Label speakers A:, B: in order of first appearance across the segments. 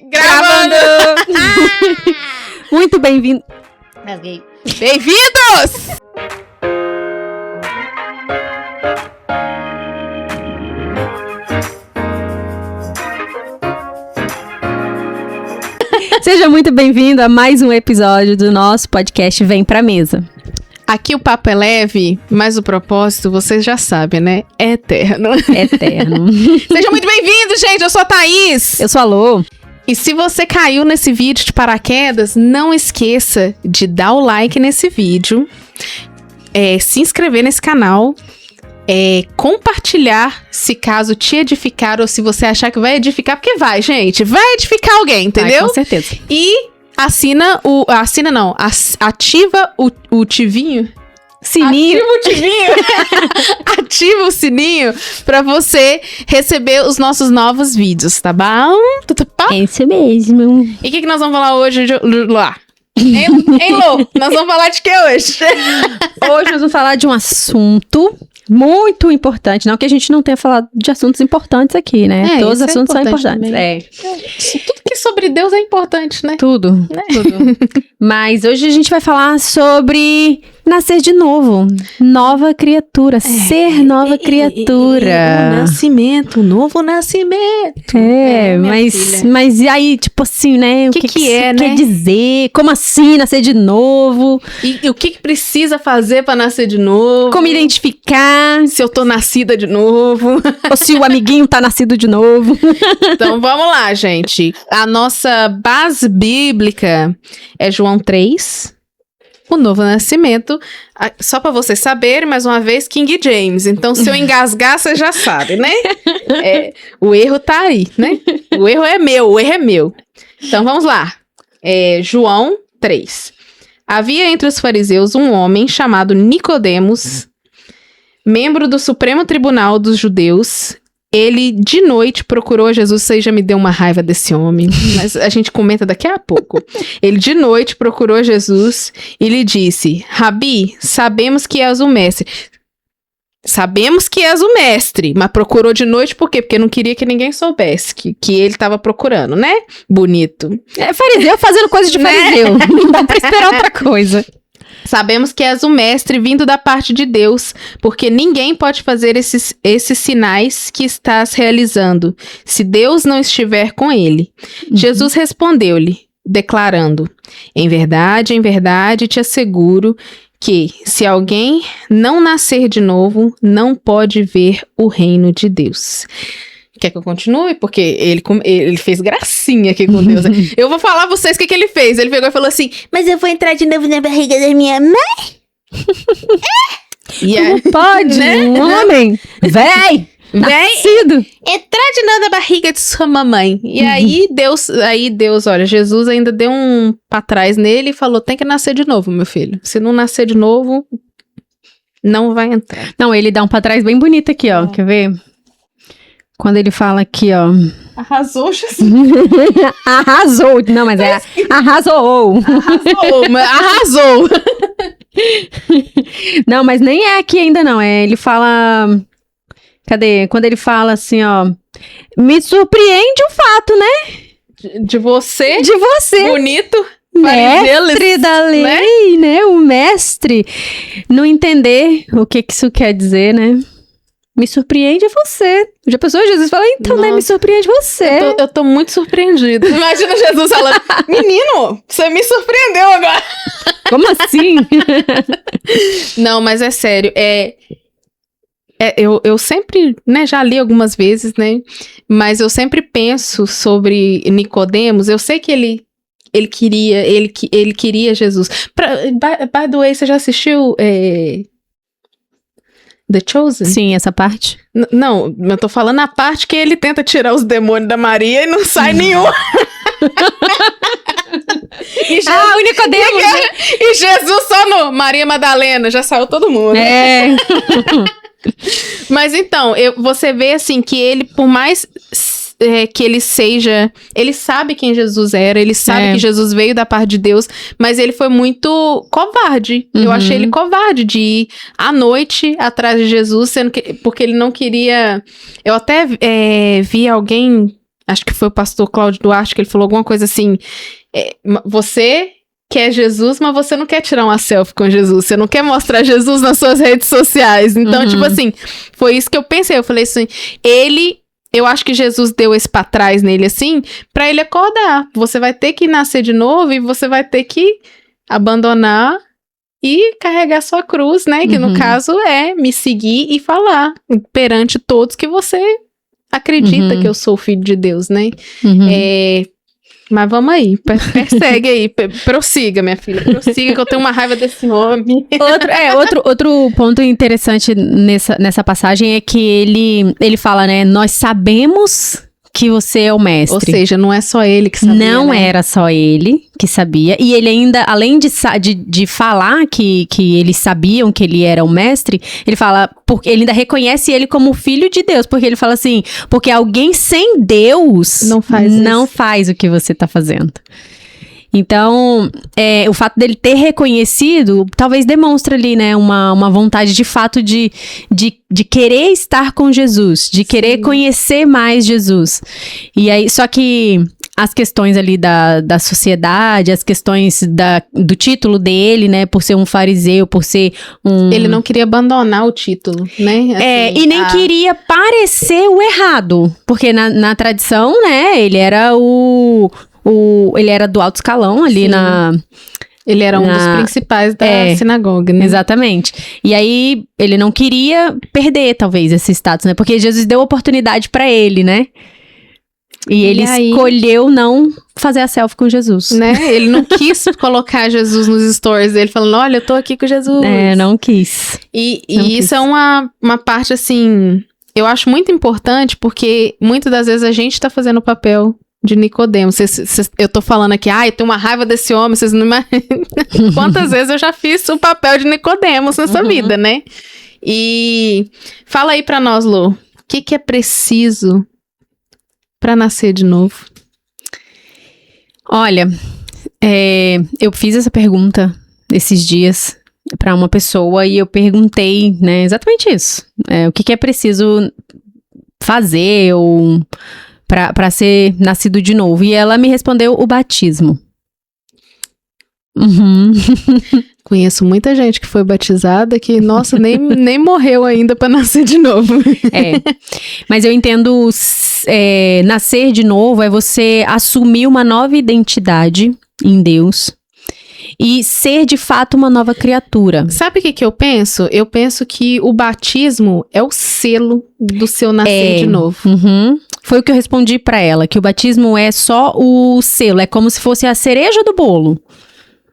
A: Gravando! Muito bem-vindo.
B: Okay.
A: Bem-vindos! Seja muito bem-vindo a mais um episódio do nosso podcast Vem Pra Mesa.
B: Aqui o papo é leve, mas o propósito, vocês já sabem, né? É eterno.
A: Eterno.
B: Seja muito bem-vindo, gente! Eu sou a Thaís.
A: Eu sou a Lô.
B: E se você caiu nesse vídeo de paraquedas, não esqueça de dar o like nesse vídeo, se inscrever nesse canal, compartilhar se caso te edificar ou se você achar que vai edificar, porque vai, gente, vai edificar alguém, entendeu?
A: Ai, com certeza.
B: E ativa o tivinho.
A: Sininho.
B: Ativa o tivinho. Ativa o sininho pra você receber os nossos novos vídeos, tá bom? Tudo bom?
A: É isso mesmo.
B: E o que nós vamos falar hoje, lá? Hein, Lô? Nós vamos falar de que hoje?
A: Hoje nós vamos falar de um assunto muito importante. Não que a gente não tenha falado de assuntos importantes aqui, né? Todos os assuntos são importantes.
B: Tudo que é sobre Deus é importante, né?
A: Tudo, né? Tudo. Mas hoje a gente vai falar sobre nascer de novo. Nova criatura. Ser nova criatura.
B: O novo nascimento.
A: Mas e aí, tipo assim, né? O que
B: é,
A: isso quer dizer? Como assim nascer de novo?
B: E o que precisa fazer pra nascer de novo?
A: Como identificar?
B: Se eu tô nascida de novo.
A: Ou se o amiguinho tá nascido de novo.
B: Então vamos lá, gente. A nossa base bíblica é João 3, o novo nascimento. Só pra vocês saberem, mais uma vez, King James. Então se eu engasgar, você já sabe, né? O erro tá aí, né? O erro é meu. Então vamos lá. João 3. Havia entre os fariseus um homem chamado Nicodemos, membro do Supremo Tribunal dos Judeus. Ele, de noite, procurou Jesus. Você já me deu uma raiva desse homem, mas a gente comenta daqui a pouco. Ele, de noite, procurou Jesus e lhe disse: Rabi, sabemos que és o mestre. Sabemos que és o mestre, mas procurou de noite por quê? Porque não queria que ninguém soubesse que ele estava procurando, né? Bonito.
A: É fariseu fazendo coisa de fariseu. Não dá pra esperar outra coisa.
B: Sabemos que és o mestre vindo da parte de Deus, porque ninguém pode fazer esses sinais que estás realizando, se Deus não estiver com ele. Jesus respondeu-lhe, declarando: em verdade, te asseguro que, se alguém não nascer de novo, não pode ver o reino de Deus. Quer que eu continue? Porque ele fez gracinha aqui com Deus. Eu vou falar pra vocês o que ele fez. Ele pegou e falou assim: mas eu vou entrar de novo na barriga da minha mãe?
A: Não pode, né? Um homem. Véi! Nascido.
B: Entrar de novo na barriga de sua mamãe. E aí Deus, olha, Jesus ainda deu um pra trás nele e falou: tem que nascer de novo, meu filho. Se não nascer de novo, não vai entrar.
A: Não, ele dá um pra trás bem bonito aqui, ó. Quer ver? Quando ele fala aqui, ó.
B: Arrasou, Jesus.
A: Arrasou. Não, mas arrasou.
B: Arrasou.
A: Não, mas nem é aqui ainda não. Ele fala... Cadê? Quando ele fala assim, ó. Me surpreende o fato, né?
B: De você.
A: De você.
B: Bonito.
A: Mestre da lei, né? O mestre. Não entender o que isso quer dizer, né? Me surpreende você. Já pensou? Jesus fala, então, né? Me surpreende você.
B: Eu tô muito surpreendida. Imagina Jesus falando: menino, você me surpreendeu agora.
A: Como assim?
B: Não, mas é sério. Eu sempre, né, já li algumas vezes, né? Mas eu sempre penso sobre Nicodemos. Eu sei que ele queria Jesus. By the way, você já assistiu The Chosen?
A: Sim, essa parte.
B: Não, eu tô falando a parte que ele tenta tirar os demônios da Maria e não sai nenhum.
A: O Nicodemos.
B: E Jesus só no Maria Madalena, já saiu todo mundo. Mas então, você vê assim que ele, por mais que ele seja... Ele sabe quem Jesus era, ele sabe que Jesus veio da parte de Deus, mas ele foi muito covarde. Eu achei ele covarde de ir à noite atrás de Jesus, porque ele não queria... Eu até vi alguém acho que foi o pastor Cláudio Duarte, que ele falou alguma coisa assim, você quer Jesus, mas você não quer tirar uma selfie com Jesus, você não quer mostrar Jesus nas suas redes sociais. Então, tipo assim, foi isso que eu pensei. Eu falei assim, eu acho que Jesus deu esse pra trás nele, assim, pra ele acordar. Você vai ter que nascer de novo e você vai ter que abandonar e carregar sua cruz, né? Que no caso é me seguir e falar perante todos que você acredita que eu sou filho de Deus, né? Mas vamos aí, persegue aí, prossiga, minha filha, prossiga, que eu tenho uma raiva desse homem.
A: Outro ponto interessante nessa passagem é que ele fala, né, nós sabemos que você é o mestre.
B: Ou seja, não é só ele que sabia,
A: não,
B: né?
A: era só ele que sabia. E ele ainda, além de falar que eles sabiam que ele era o mestre, ele fala, porque ele ainda reconhece ele como filho de Deus, porque ele fala assim, porque alguém sem Deus não faz o que você tá fazendo. Então, o fato dele ter reconhecido, talvez demonstre ali, né, uma vontade de fato de querer estar com Jesus, de querer conhecer mais Jesus. E aí, só que as questões ali da sociedade, as questões do título dele, né, por ser um fariseu, por ser um...
B: Ele não queria abandonar o título, né? Assim,
A: e nem queria parecer o errado, porque na tradição, né, ele era ele era do alto escalão ali
B: Ele era um dos principais da sinagoga, né?
A: Exatamente. E aí, ele não queria perder, talvez, esse status, né? Porque Jesus deu oportunidade pra ele, né? E ele escolheu não fazer a selfie com Jesus.
B: Né? Ele não quis colocar Jesus nos stories dele, falando, olha, eu tô aqui com Jesus.
A: Não quis.
B: E isso é uma parte, assim, eu acho muito importante, porque muitas das vezes a gente tá fazendo o papel de Nicodemo. Eu tô falando aqui, eu tenho uma raiva desse homem, vocês não imaginam quantas vezes eu já fiz o papel de Nicodemos nessa vida, né? E fala aí pra nós, Lu, o que é preciso pra nascer de novo?
A: Olha, eu fiz essa pergunta esses dias pra uma pessoa e eu perguntei, né, exatamente isso. O que é preciso fazer ou... Pra ser nascido de novo. E ela me respondeu o batismo.
B: Conheço muita gente que foi batizada que, nossa, nem morreu ainda pra nascer de novo.
A: Mas eu entendo, nascer de novo é você assumir uma nova identidade em Deus e ser de fato uma nova criatura.
B: Sabe o que eu penso? Eu penso que o batismo é o selo do seu nascer de novo.
A: Foi o que eu respondi pra ela, que o batismo é só o selo, é como se fosse a cereja do bolo.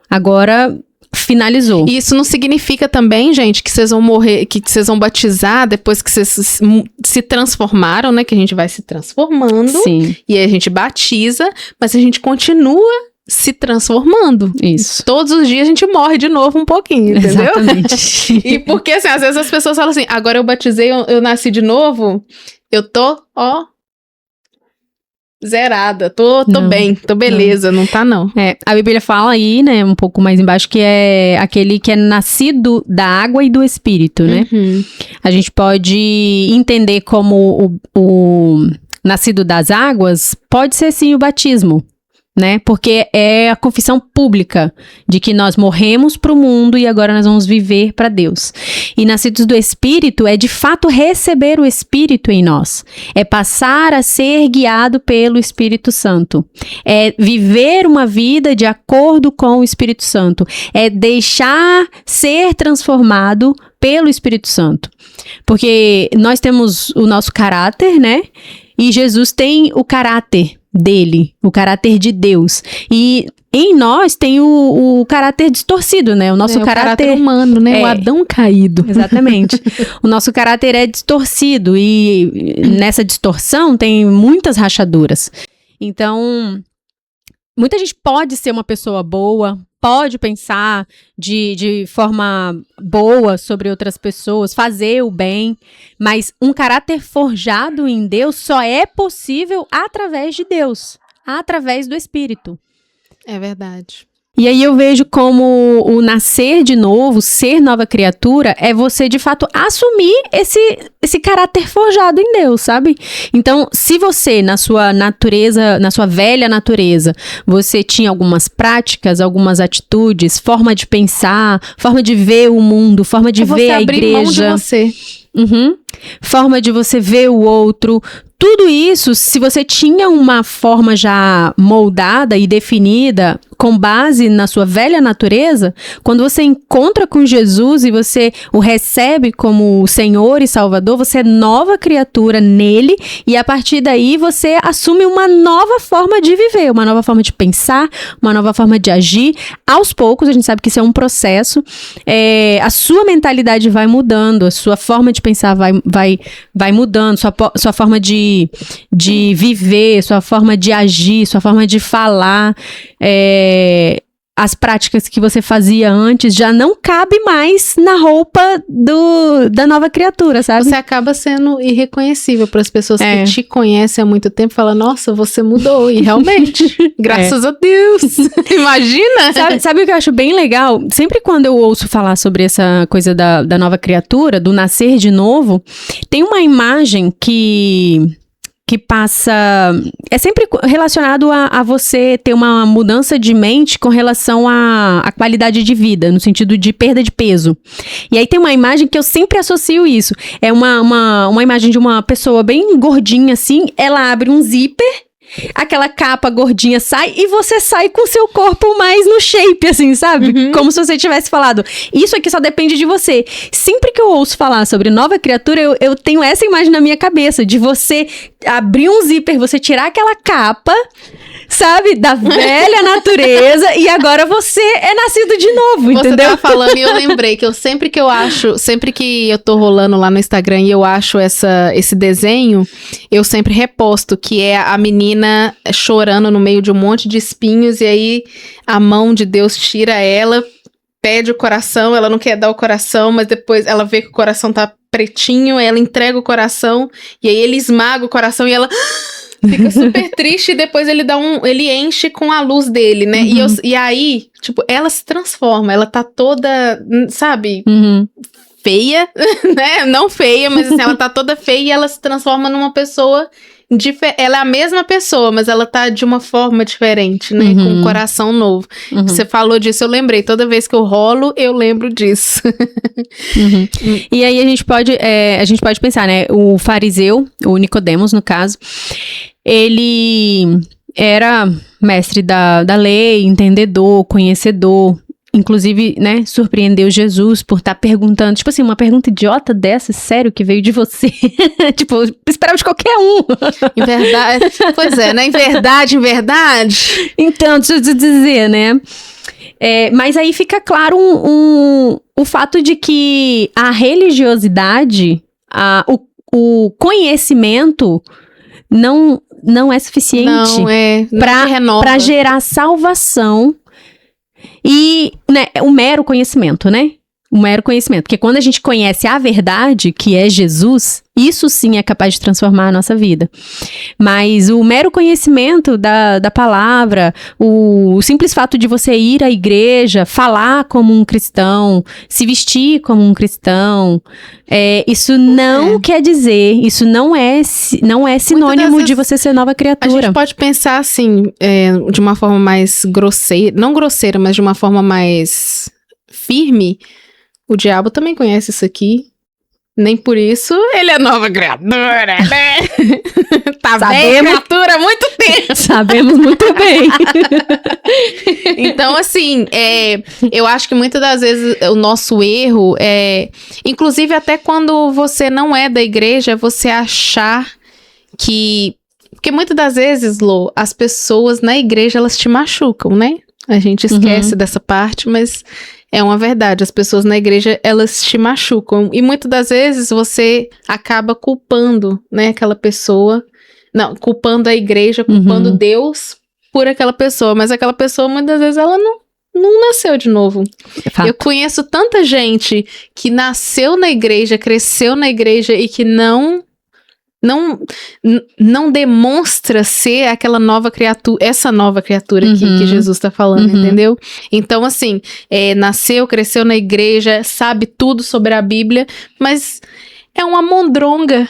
A: Agora, finalizou.
B: Isso não significa também, gente, que vocês vão morrer, que vocês vão batizar depois que vocês se transformaram, né? Que a gente vai se transformando.
A: Sim.
B: E aí a gente batiza, mas a gente continua se transformando.
A: Isso.
B: Todos os dias a gente morre de novo um pouquinho, entendeu?
A: Exatamente.
B: E porque, assim, às vezes as pessoas falam assim, agora eu batizei, eu nasci de novo, eu tô, zerada, tô bem, tô beleza, não tá não.
A: A Bíblia fala aí, né, um pouco mais embaixo, que é aquele que é nascido da água e do Espírito, né? A gente pode entender como o nascido das águas pode ser sim o batismo, né? Porque é a confissão pública de que nós morremos para o mundo e agora nós vamos viver para Deus. E nascidos do Espírito é de fato receber o Espírito em nós. É passar a ser guiado pelo Espírito Santo. É viver uma vida de acordo com o Espírito Santo. É deixar ser transformado pelo Espírito Santo. Porque nós temos o nosso caráter, né? E Jesus tem o caráter dele, o caráter de Deus. E em nós tem o caráter distorcido, né? O nosso caráter
B: humano, né? O Adão caído.
A: Exatamente. O nosso caráter é distorcido e nessa distorção tem muitas rachaduras. Então, muita gente pode ser uma pessoa boa, pode pensar de forma boa sobre outras pessoas, fazer o bem, mas um caráter forjado em Deus só é possível através de Deus, através do Espírito.
B: É verdade.
A: E aí eu vejo como o nascer de novo, ser nova criatura, é você de fato assumir esse caráter forjado em Deus, sabe? Então, se você, na sua natureza, na sua velha natureza, você tinha algumas práticas, algumas atitudes, forma de pensar, forma de ver o mundo, forma de ver a igreja.
B: Abrir mão de você.
A: Forma de você ver o outro. Tudo isso, se você tinha uma forma já moldada e definida com base na sua velha natureza, quando você encontra com Jesus e você o recebe como Senhor e Salvador, você é nova criatura nele e a partir daí você assume uma nova forma de viver, uma nova forma de pensar, uma nova forma de agir. Aos poucos, a gente sabe que isso é um processo, a sua mentalidade vai mudando, a sua forma de pensar vai mudando, sua forma de viver, sua forma de agir, sua forma de falar, as práticas que você fazia antes já não cabe mais na roupa da nova criatura, sabe?
B: Você acaba sendo irreconhecível para as pessoas que te conhecem há muito tempo, falam, nossa, você mudou, e realmente, graças a Deus, imagina?
A: Sabe o que eu acho bem legal? Sempre quando eu ouço falar sobre essa coisa da nova criatura, do nascer de novo, tem uma imagem que passa... É sempre relacionado a você ter uma mudança de mente com relação à qualidade de vida, no sentido de perda de peso. E aí tem uma imagem que eu sempre associo isso. É uma imagem de uma pessoa bem gordinha, assim, ela abre um zíper, aquela capa gordinha sai e você sai com o seu corpo mais no shape, assim, sabe? Como se você tivesse falado, isso aqui só depende de você. Sempre que eu ouço falar sobre nova criatura, eu tenho essa imagem na minha cabeça, de você abrir um zíper, você tirar aquela capa, sabe? Da velha natureza e agora você é nascido de novo, entendeu?
B: Você tava falando e eu lembrei que sempre que eu tô rolando lá no Instagram e eu acho esse desenho, eu sempre reposto, que é a menina chorando no meio de um monte de espinhos e aí a mão de Deus tira ela, pede o coração, ela não quer dar o coração, mas depois ela vê que o coração tá pretinho, ela entrega o coração e aí ele esmaga o coração e ela... Fica super triste e depois ele enche com a luz dele, né? E aí, tipo, ela se transforma, ela tá toda, sabe, feia, né? Não feia, mas assim, ela tá toda feia e ela se transforma numa pessoa ela é a mesma pessoa, mas ela tá de uma forma diferente, né? Com um coração novo. Você falou disso, eu lembrei. Toda vez que eu rolo, eu lembro disso.
A: E aí a gente pode pensar, né? O fariseu, o Nicodemos, no caso, ele era mestre da lei, entendedor, conhecedor. Inclusive, né, surpreendeu Jesus por estar perguntando, tipo assim, uma pergunta idiota dessa, sério, que veio de você. Tipo, esperava de qualquer um.
B: Em verdade, pois é, né, em verdade.
A: Então, deixa eu te dizer, né. Mas aí fica claro o fato de que a religiosidade, o conhecimento não é suficiente para gerar salvação. E, né, o mero conhecimento, né? O mero conhecimento. Porque quando a gente conhece a verdade, que é Jesus, isso sim é capaz de transformar a nossa vida. Mas o mero conhecimento da palavra, o simples fato de você ir à igreja, falar como um cristão, se vestir como um cristão, isso não quer dizer, isso não é sinônimo de você ser nova criatura.
B: A gente pode pensar assim, de uma forma mais grosseira, não grosseira, mas de uma forma mais firme. O diabo também conhece isso aqui. Nem por isso ele é nova criatura, né? Tá bem, criatura há muito tempo.
A: Sabemos muito bem.
B: Então, assim, eu acho que muitas das vezes o nosso erro inclusive até quando você não é da igreja, você achar que... Porque muitas das vezes, Lô, as pessoas na igreja, elas te machucam, né? A gente esquece dessa parte, mas... É uma verdade, as pessoas na igreja, elas te machucam. E muitas das vezes você acaba culpando, né, aquela pessoa. Não, culpando a igreja, culpando Deus por aquela pessoa. Mas aquela pessoa, muitas vezes, ela não nasceu de novo.
A: Fato.
B: Eu conheço tanta gente que nasceu na igreja, cresceu na igreja e que não não demonstra ser aquela nova criatura, essa nova criatura que Jesus tá falando, entendeu? Então, assim, nasceu, cresceu na igreja, sabe tudo sobre a Bíblia, mas é uma mondronga.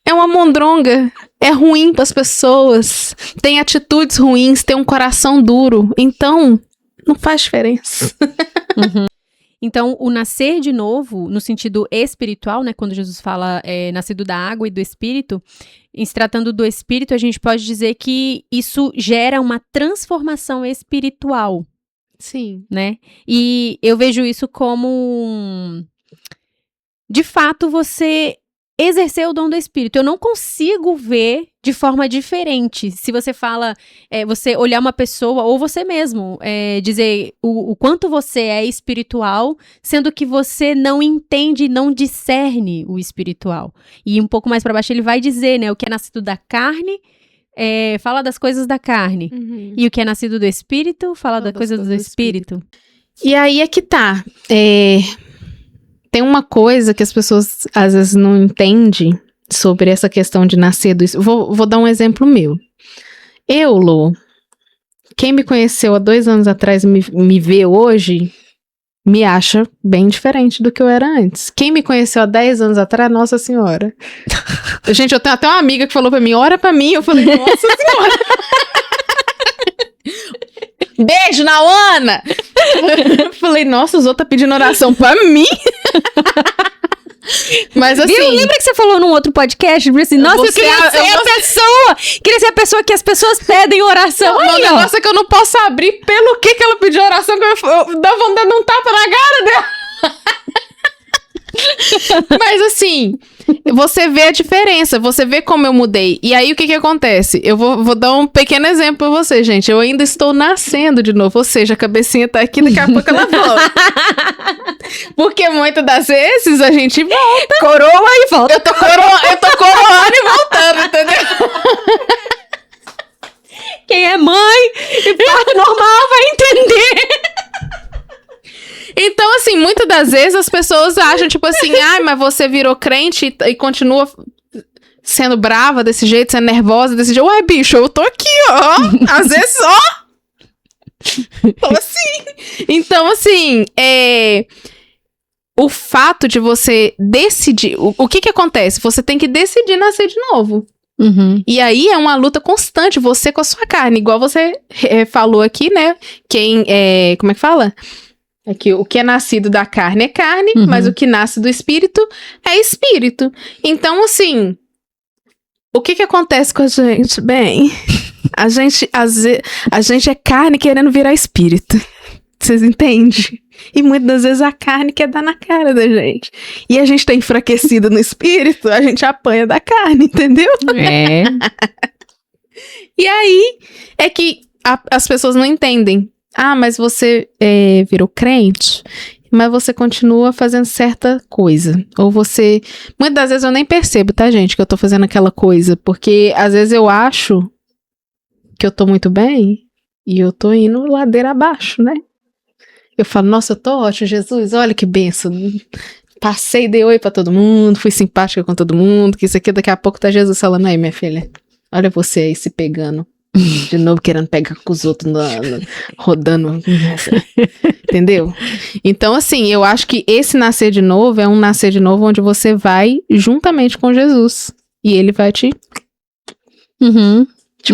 B: É uma mondronga. É ruim pras pessoas. Tem atitudes ruins, tem um coração duro. Então, não faz diferença.
A: Então, o nascer de novo, no sentido espiritual, né? Quando Jesus fala nascido da água e do Espírito, em se tratando do Espírito, a gente pode dizer que isso gera uma transformação espiritual.
B: Sim.
A: Né? E eu vejo isso como, de fato, você exercer o dom do Espírito. Eu não consigo ver de forma diferente. Se você fala, você olhar uma pessoa, ou você mesmo, dizer o quanto você é espiritual, sendo que você não entende, não discerne o espiritual. E um pouco mais para baixo ele vai dizer, né, o que é nascido da carne, fala das coisas da carne. E o que é nascido do Espírito, fala das coisas do Espírito.
B: E aí é que tá. Tem uma coisa que as pessoas às vezes não entendem sobre essa questão de nascer do... Vou dar um exemplo meu. Eu, Lu, quem me conheceu há 2 anos atrás me vê hoje, me acha bem diferente do que eu era antes. Quem me conheceu há 10 anos atrás, Nossa Senhora. Gente, eu tenho até uma amiga que falou pra mim, ora pra mim. Eu falei, Nossa Senhora. Beijo na Ana! Falei, nossa, os outros tá pedindo oração pra mim? Mas assim...
A: Viu? Lembra que você falou num outro podcast? Assim, nossa, eu queria ser a pessoa! Queria ser a pessoa que as pessoas pedem oração.
B: O negócio é que eu não posso abrir pelo que ela pediu oração, que eu dá vontade de dar um tapa na cara dela. Mas assim, você vê a diferença, você vê como eu mudei. E aí o que acontece? Eu vou dar um pequeno exemplo pra você, gente. Eu ainda estou nascendo de novo, ou seja, a cabecinha tá aqui, daqui a pouco ela volta. Porque muitas das vezes a gente volta.
A: Coroa e volta.
B: Eu tô coroando e voltando, entendeu?
A: Quem é mãe e parto normal vai entender.
B: Então, assim, muitas das vezes as pessoas acham, tipo assim, mas você virou crente e continua sendo brava desse jeito, sendo nervosa desse jeito. Ué, bicho, eu tô aqui, ó. Às vezes, ó. Tô assim. Então, assim, o fato de você decidir... O que acontece? Você tem que decidir nascer de novo. E aí é uma luta constante, você com a sua carne. Igual você falou aqui, né? Como é que fala? Que o que é nascido da carne é carne, mas o que nasce do espírito é espírito. Então, assim, o que acontece com a gente? Bem, a gente é carne querendo virar espírito. Vocês entendem? E muitas das vezes a carne quer dar na cara da gente. E a gente tá enfraquecido no espírito, a gente apanha da carne, entendeu? E aí é que as pessoas não entendem. Mas você virou crente, mas você continua fazendo certa coisa. Ou você... Muitas das vezes eu nem percebo, tá, gente, que eu tô fazendo aquela coisa. Porque às vezes eu acho que eu tô muito bem e eu tô indo ladeira abaixo, né? Eu falo, nossa, eu tô ótimo, Jesus, olha que benção. Passei, dei oi pra todo mundo, fui simpática com todo mundo, que isso aqui daqui a pouco tá Jesus falando, aí, minha filha, olha você aí se pegando. De novo querendo pegar com os outros, rodando. Entendeu? Então, assim, eu acho que esse nascer de novo é um nascer de novo onde você vai juntamente com Jesus. E ele vai te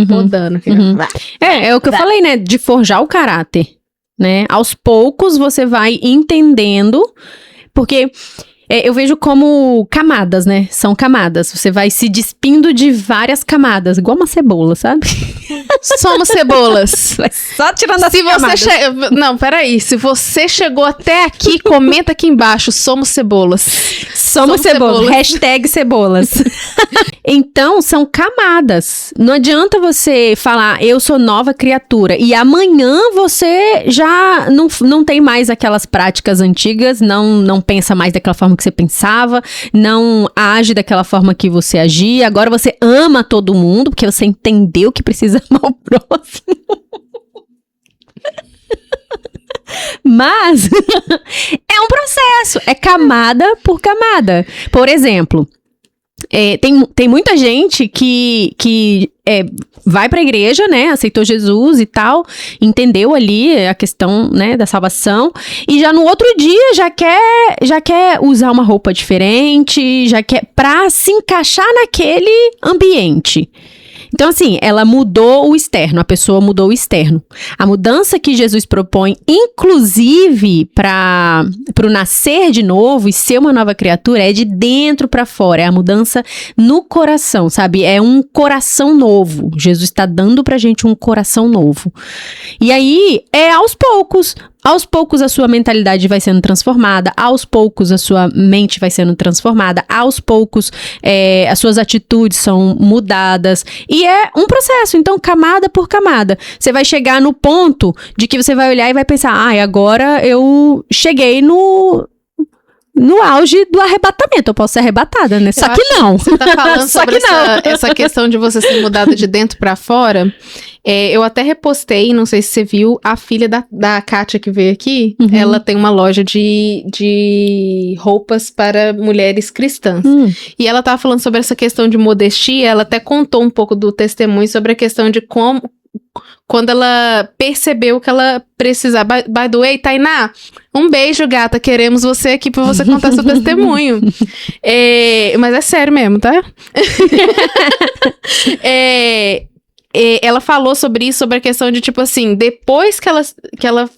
B: podando.
A: É o que eu falei, né? De forjar o caráter, né? Aos poucos você vai entendendo, porque... eu vejo como camadas, né? São camadas. Você vai se despindo de várias camadas, igual uma cebola, sabe?
B: Somos cebolas.
A: Vai só tirando as camadas.
B: Não, peraí. Se você chegou até aqui, comenta aqui embaixo. Somos cebolas.
A: Somos cebolas. Hashtag cebolas. Então, são camadas. Não adianta você falar, eu sou nova criatura. E amanhã você já não tem mais aquelas práticas antigas, não pensa mais daquela forma que você pensava, não age daquela forma que você agia. Agora você ama todo mundo, porque você entendeu que precisa amar o próximo. Mas é um processo, é camada por camada. Por exemplo, Tem muita gente que vai pra igreja, né? Aceitou Jesus e tal, entendeu ali a questão, né, da salvação, e já no outro dia já quer usar uma roupa diferente, já quer pra se encaixar naquele ambiente. Então, assim, ela mudou o externo, a pessoa mudou o externo. A mudança que Jesus propõe, inclusive para o nascer de novo e ser uma nova criatura, é de dentro para fora, é a mudança no coração, sabe? É um coração novo. Jesus está dando pra gente um coração novo. E aí, aos poucos a sua mentalidade vai sendo transformada, aos poucos a sua mente vai sendo transformada, aos poucos as suas atitudes são mudadas, e é um processo, então camada por camada. Você vai chegar no ponto de que você vai olhar e vai pensar, agora eu cheguei no auge do arrebatamento, eu posso ser arrebatada, né? Só que não.
B: Você tá falando sobre essa questão de você ser mudada de dentro pra fora. Eu até repostei, não sei se você viu, a filha da Kátia que veio aqui, ela tem uma loja de roupas para mulheres cristãs. E ela tava falando sobre essa questão de modestia, ela até contou um pouco do testemunho sobre a questão de quando ela percebeu que ela precisava. By the way, Tainá, um beijo, gata. Queremos você aqui pra você contar seu testemunho. Mas é sério mesmo, tá? Ela falou sobre isso, sobre a questão de, tipo assim, depois que ela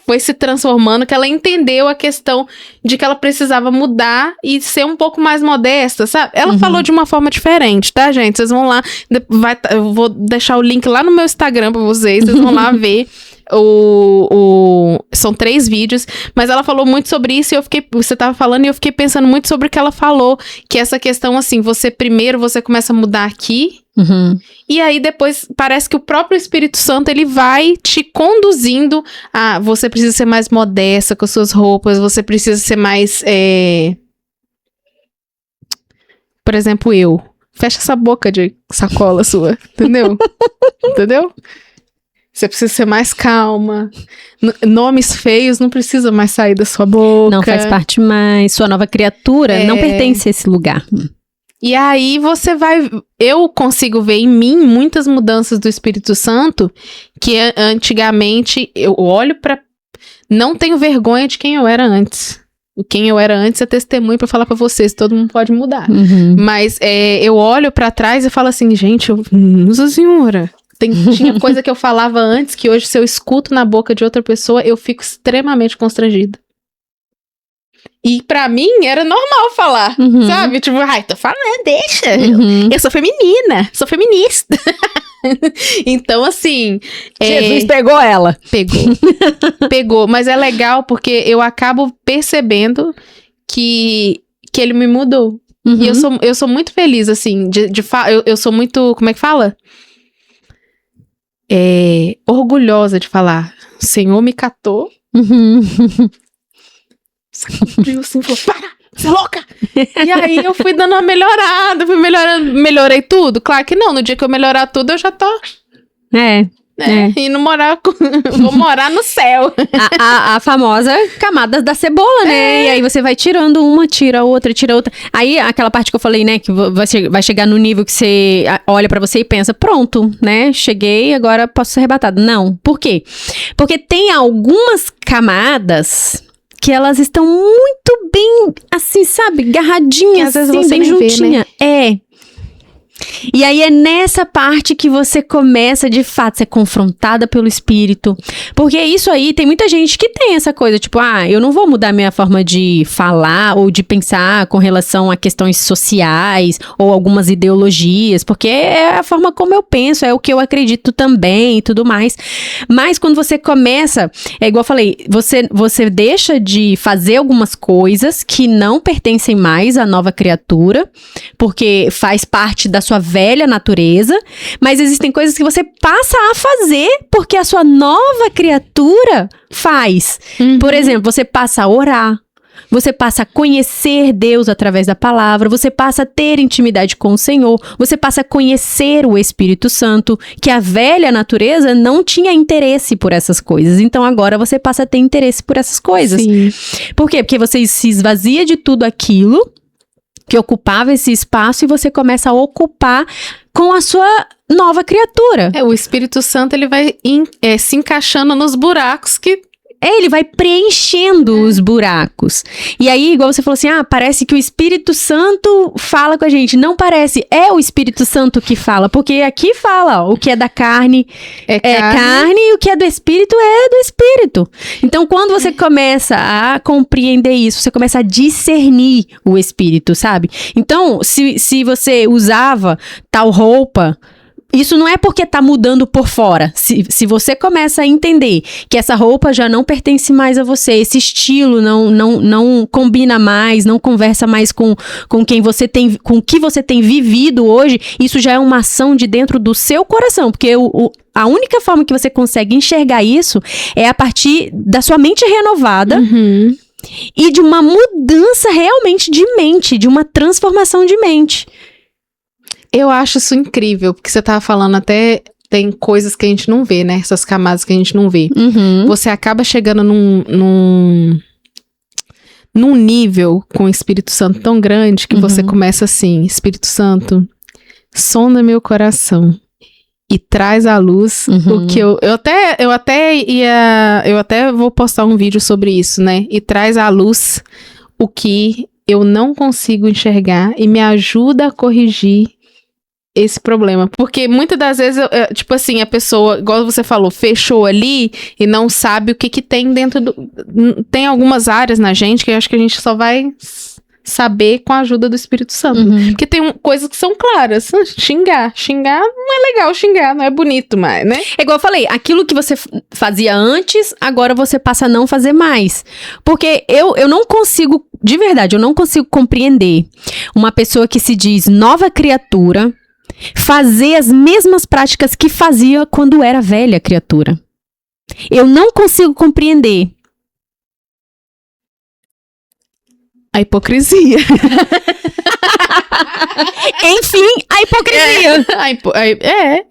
B: foi se transformando, que ela entendeu a questão de que ela precisava mudar e ser um pouco mais modesta, sabe? Ela falou de uma forma diferente, tá, gente? Vocês vão lá, eu vou deixar o link lá no meu Instagram pra vocês vão lá ver. São 3 vídeos, mas ela falou muito sobre isso e você tava falando e eu fiquei pensando muito sobre o que ela falou, que essa questão assim, você começa a mudar aqui, e aí depois parece que o próprio Espírito Santo, ele vai te conduzindo a, você precisa ser mais modesta com as suas roupas, você precisa ser mais, por exemplo, fecha essa boca de sacola sua, entendeu? Entendeu? Você precisa ser mais calma. Nomes feios não precisam mais sair da sua boca.
A: Não faz parte mais. Sua nova criatura não pertence a esse lugar.
B: E aí eu consigo ver em mim muitas mudanças do Espírito Santo que antigamente eu olho pra... Não tenho vergonha de quem eu era antes. Quem eu era antes é testemunho pra falar pra vocês, todo mundo pode mudar. Mas eu olho pra trás e falo assim, gente, Nossa Senhora... Tinha coisa que eu falava antes que hoje, se eu escuto na boca de outra pessoa, eu fico extremamente constrangida. E pra mim, era normal falar, sabe? Tipo, tô falando, deixa. Eu sou feminina, sou feminista. Então, assim...
A: Jesus pegou ela.
B: Pegou. Mas é legal porque eu acabo percebendo que ele me mudou. E eu sou muito feliz, assim, eu sou muito... Como é que fala? Orgulhosa de falar, o Senhor me catou, sacudiu assim, falou, para, você é louca! E aí eu fui dando uma melhorada, melhorei tudo? Claro que não, no dia que eu melhorar tudo eu já tô... E não vou morar no céu.
A: A famosa camada da cebola, né? E aí você vai tirando uma, tira outra. Aí aquela parte que eu falei, né? Que vai chegar no nível que você olha pra você e pensa, pronto, né? Cheguei, agora posso ser arrebatado. Não. Por quê? Porque tem algumas camadas que elas estão muito bem, assim, sabe? Garradinhas, assim, bem juntinha. Né? E aí é nessa parte que você começa, de fato, ser confrontada pelo Espírito. Porque isso aí, tem muita gente que tem essa coisa, tipo, eu não vou mudar minha forma de falar ou de pensar com relação a questões sociais ou algumas ideologias, porque é a forma como eu penso, é o que eu acredito também e tudo mais. Mas quando você começa, é igual eu falei, você deixa de fazer algumas coisas que não pertencem mais à nova criatura, porque faz parte da sua velha natureza, mas existem coisas que você passa a fazer porque a sua nova criatura faz. Por exemplo, você passa a orar, você passa a conhecer Deus através da palavra, você passa a ter intimidade com o Senhor, você passa a conhecer o Espírito Santo, que a velha natureza não tinha interesse por essas coisas, então agora você passa a ter interesse por essas coisas.
B: Sim.
A: Por quê? Porque você se esvazia de tudo aquilo que ocupava esse espaço e você começa a ocupar com a sua nova criatura.
B: O Espírito Santo, ele vai se encaixando nos buracos que...
A: Ele vai preenchendo os buracos. E aí, igual você falou assim, parece que o Espírito Santo fala com a gente. Não parece, é o Espírito Santo que fala. Porque aqui fala, ó, o que é da carne é carne e o que é do Espírito é do Espírito. Então, quando você começa a compreender isso, você começa a discernir o Espírito, sabe? Então, se você usava tal roupa... Isso não é porque tá mudando por fora. Se você começa a entender que essa roupa já não pertence mais a você, esse estilo não combina mais, não conversa mais com quem você tem, com o que você tem vivido hoje, isso já é uma ação de dentro do seu coração, porque a única forma que você consegue enxergar isso é a partir da sua mente renovada. E de uma mudança realmente de mente, de uma transformação de mente.
B: Eu acho isso incrível, porque você tava falando até, tem coisas que a gente não vê, né? Essas camadas que a gente não vê. Você acaba chegando num nível com o Espírito Santo tão grande que você começa assim, Espírito Santo, sonda meu coração e traz à luz o que eu até vou postar um vídeo sobre isso, né? E traz à luz o que eu não consigo enxergar e me ajuda a corrigir esse problema, porque muitas das vezes, tipo assim, a pessoa, igual você falou, fechou ali e não sabe o que tem dentro tem algumas áreas na gente que eu acho que a gente só vai saber com a ajuda do Espírito Santo, porque tem coisas que são claras, xingar não é legal, xingar não é bonito mais, né?
A: É igual eu falei, aquilo que você fazia antes, agora você passa a não fazer mais, porque eu não consigo, de verdade, eu não consigo compreender uma pessoa que se diz nova criatura fazer as mesmas práticas que fazia quando era velha criatura. Eu não consigo compreender.
B: A hipocrisia.
A: Enfim, a hipocrisia.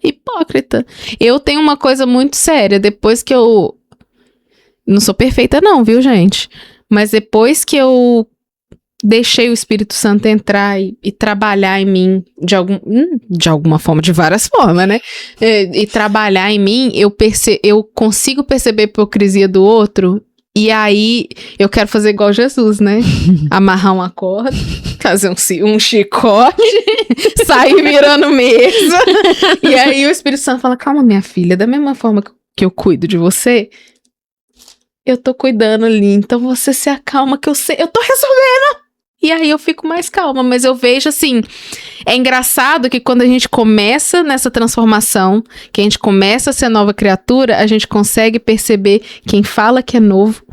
B: Hipócrita. Eu tenho uma coisa muito séria, depois que eu... Não sou perfeita não, viu, gente? Mas depois que eu deixei o Espírito Santo entrar e trabalhar em mim de alguma forma, de várias formas, né? E trabalhar em mim, eu consigo perceber a hipocrisia do outro, e aí eu quero fazer igual Jesus, né? Amarrar uma corda, fazer um chicote, sair virando mesa. E aí o Espírito Santo fala, calma, minha filha, da mesma forma que eu cuido de você, eu tô cuidando ali, então você se acalma que eu tô resolvendo. E aí eu fico mais calma, mas eu vejo assim, é engraçado que quando a gente começa nessa transformação, que a gente começa a ser nova criatura, a gente consegue perceber quem fala que é novo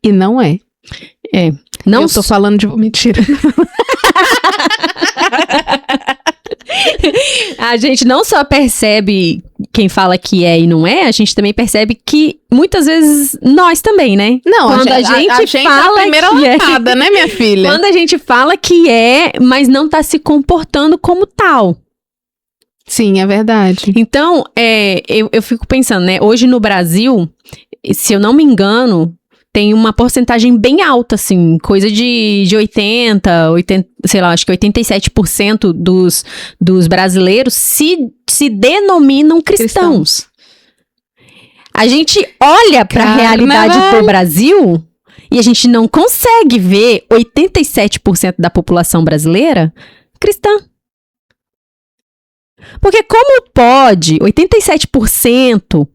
B: e não é.
A: Não
B: eu tô falando de mentira.
A: A gente não só percebe quem fala que é e não é, a gente também percebe que muitas vezes nós também, né?
B: Não, quando a gente fala é a primeira lapada, né, minha filha?
A: Quando a gente fala que é, mas não tá se comportando como tal.
B: Sim, é verdade.
A: Então, eu fico pensando, né? Hoje no Brasil, se eu não me engano, tem uma porcentagem bem alta, assim, coisa de 80, sei lá, acho que 87% dos brasileiros se denominam cristãos. A gente olha para a realidade do Brasil e a gente não consegue ver 87% da população brasileira cristã. Porque como pode 87%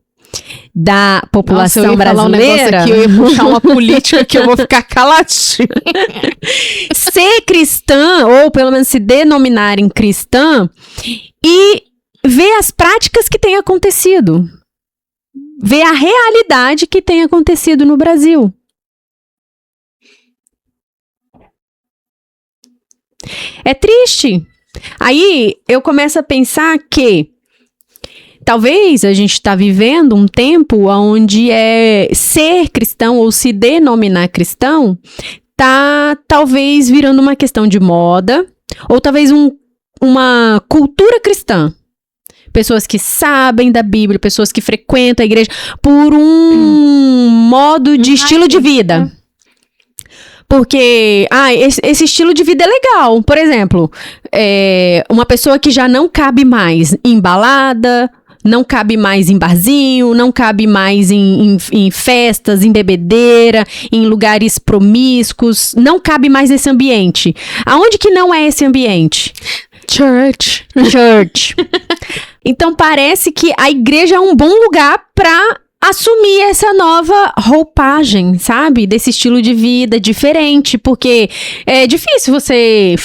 A: da população brasileira...
B: Nossa, eu ia puxar uma política que eu vou ficar caladinha.
A: Ser cristã, ou pelo menos se denominarem cristã, e ver as práticas que têm acontecido. Ver a realidade que tem acontecido no Brasil. É triste. Aí eu começo a pensar que talvez a gente está vivendo um tempo onde ser cristão ou se denominar cristão tá talvez virando uma questão de moda ou talvez uma cultura cristã. Pessoas que sabem da Bíblia, pessoas que frequentam a igreja por um modo de estilo de vida. Porque, esse estilo de vida é legal. Por exemplo, uma pessoa que já não cabe mais em balada, não cabe mais em barzinho, não cabe mais em festas, em bebedeira, em lugares promíscuos, não cabe mais nesse ambiente. Aonde que não é esse ambiente?
B: Church.
A: Então parece que a igreja é um bom lugar para assumir essa nova roupagem, sabe? Desse estilo de vida diferente, porque é difícil você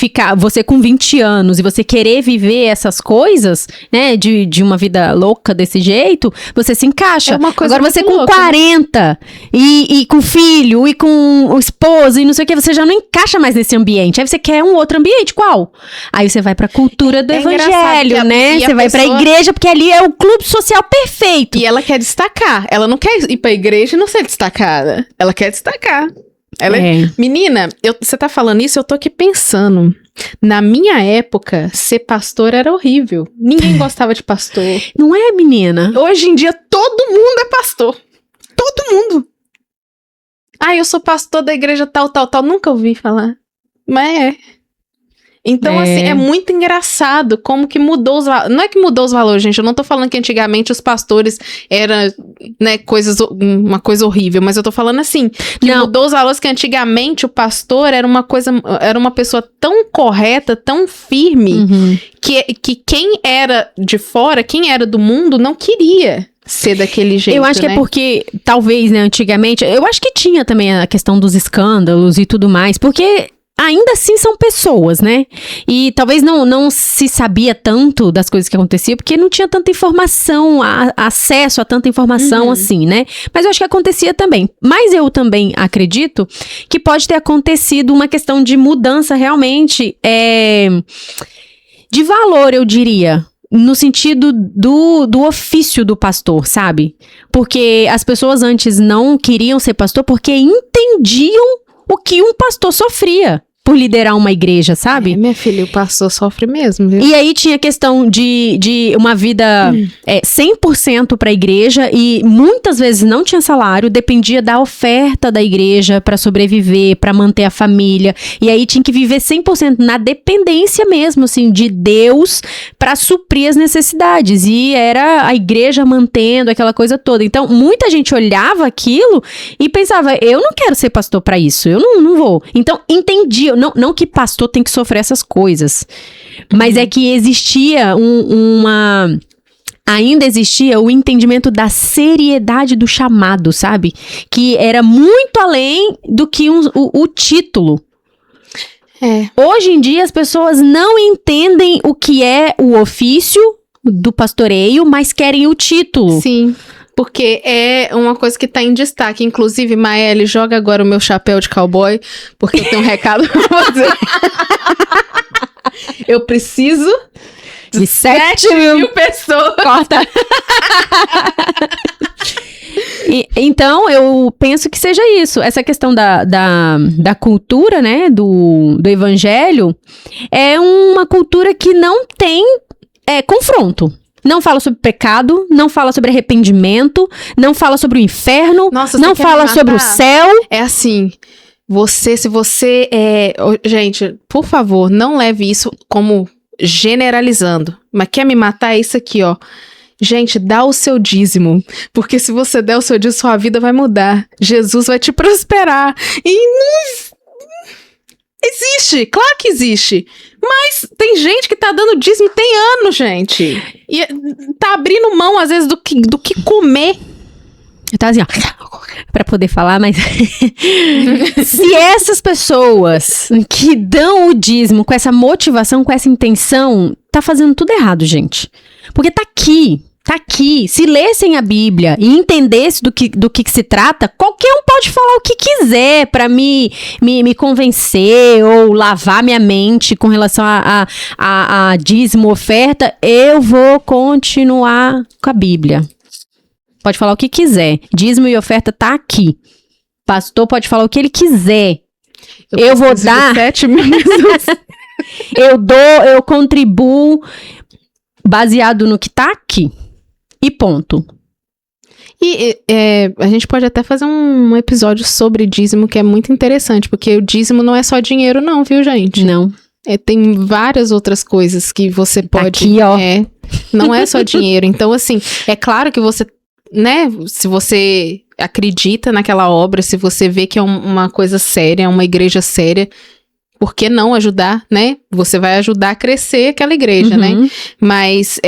A: com 20 anos e você querer viver essas coisas, né? De uma vida louca desse jeito, você se encaixa.
B: É uma coisa
A: Agora você com
B: louca,
A: 40 e com filho e com o esposo e não sei o que, você já não encaixa mais nesse ambiente. Aí você quer um outro ambiente, qual? Aí você vai pra cultura do evangelho, né? Você vai pra igreja, porque ali é o clube social perfeito.
B: E ela quer destacar. Ela não quer ir pra igreja e não ser destacada. Ela quer destacar. Menina, você tá falando isso, eu tô aqui pensando. Na minha época, ser pastor era horrível. Ninguém gostava de pastor.
A: Não é, menina?
B: Hoje em dia, todo mundo é pastor. Todo mundo. Eu sou pastor da igreja tal. Nunca ouvi falar. Mas é. Então, assim, é muito engraçado como que mudou os valores. Não é que mudou os valores, gente. Eu não tô falando que antigamente os pastores eram, né, uma coisa horrível. Mas eu tô falando assim, que mudou os valores, que antigamente o pastor era uma pessoa tão correta, tão firme, que quem era de fora, quem era do mundo, não queria ser daquele jeito,
A: eu acho que é porque, talvez, né, antigamente, eu acho que tinha também a questão dos escândalos e tudo mais, porque ainda assim são pessoas, né? E talvez não se sabia tanto das coisas que aconteciam, porque não tinha tanta informação, acesso a tanta informação assim, né? Mas eu acho que acontecia também. Mas eu também acredito que pode ter acontecido uma questão de mudança realmente de valor, eu diria. No sentido do ofício do pastor, sabe? Porque as pessoas antes não queriam ser pastor porque entendiam o que um pastor sofria por liderar uma igreja, sabe?
B: Minha filha, o pastor sofre mesmo, viu?
A: E aí tinha questão de uma vida 100% pra igreja e muitas vezes não tinha salário, dependia da oferta da igreja pra sobreviver, pra manter a família. E aí tinha que viver 100% na dependência mesmo, assim, de Deus pra suprir as necessidades. E era a igreja mantendo aquela coisa toda. Então, muita gente olhava aquilo e pensava, eu não quero ser pastor pra isso, eu não vou. Então, entendia. Não que pastor tem que sofrer essas coisas, mas é que existia ainda existia o entendimento da seriedade do chamado, sabe? Que era muito além do que o título. Hoje em dia as pessoas não entendem o que é o ofício do pastoreio, mas querem o título.
B: Sim. Porque é uma coisa que tá em destaque. Inclusive, Maeli, joga agora o meu chapéu de cowboy, porque eu tenho um recado pra você. Eu preciso
A: de 7.000
B: pessoas.
A: Corta. Então, eu penso que seja isso. Essa questão da cultura, né, do evangelho, é uma cultura que não tem confronto. Não fala sobre pecado, não fala sobre arrependimento, não fala sobre o inferno, não fala sobre o céu.
B: É assim, se você gente, por favor, não leve isso como generalizando. Mas quer me matar? É isso aqui, ó. Gente, dá o seu dízimo, porque se você der o seu dízimo, sua vida vai mudar. Jesus vai te prosperar. E não existe, claro que existe. Mas tem gente que tá dando dízimo tem anos, gente. E tá abrindo mão, às vezes, do que comer.
A: Eu tava assim, ó, pra poder falar, mas... Se essas pessoas que dão o dízimo com essa motivação, com essa intenção, tá fazendo tudo errado, gente. Porque tá aqui. Se lessem a Bíblia e entendesse do que se trata, qualquer um pode falar o que quiser pra me convencer ou lavar minha mente com relação a dízimo, oferta. Eu vou continuar com a Bíblia. Pode falar o que quiser. Dízimo e oferta tá aqui. Pastor pode falar o que ele quiser. Eu vou dar...
B: 7.000.
A: Eu contribuo baseado no que tá aqui. E ponto.
B: E a gente pode até fazer um episódio sobre dízimo que é muito interessante, porque o dízimo não é só dinheiro não, viu, gente?
A: Não.
B: Tem várias outras coisas que você pode...
A: Aqui, ó.
B: Não é só dinheiro. Então, assim, é claro que você, né, se você acredita naquela obra, se você vê que é uma coisa séria, uma igreja séria, por que não ajudar, né? Você vai ajudar a crescer aquela igreja, né? Mas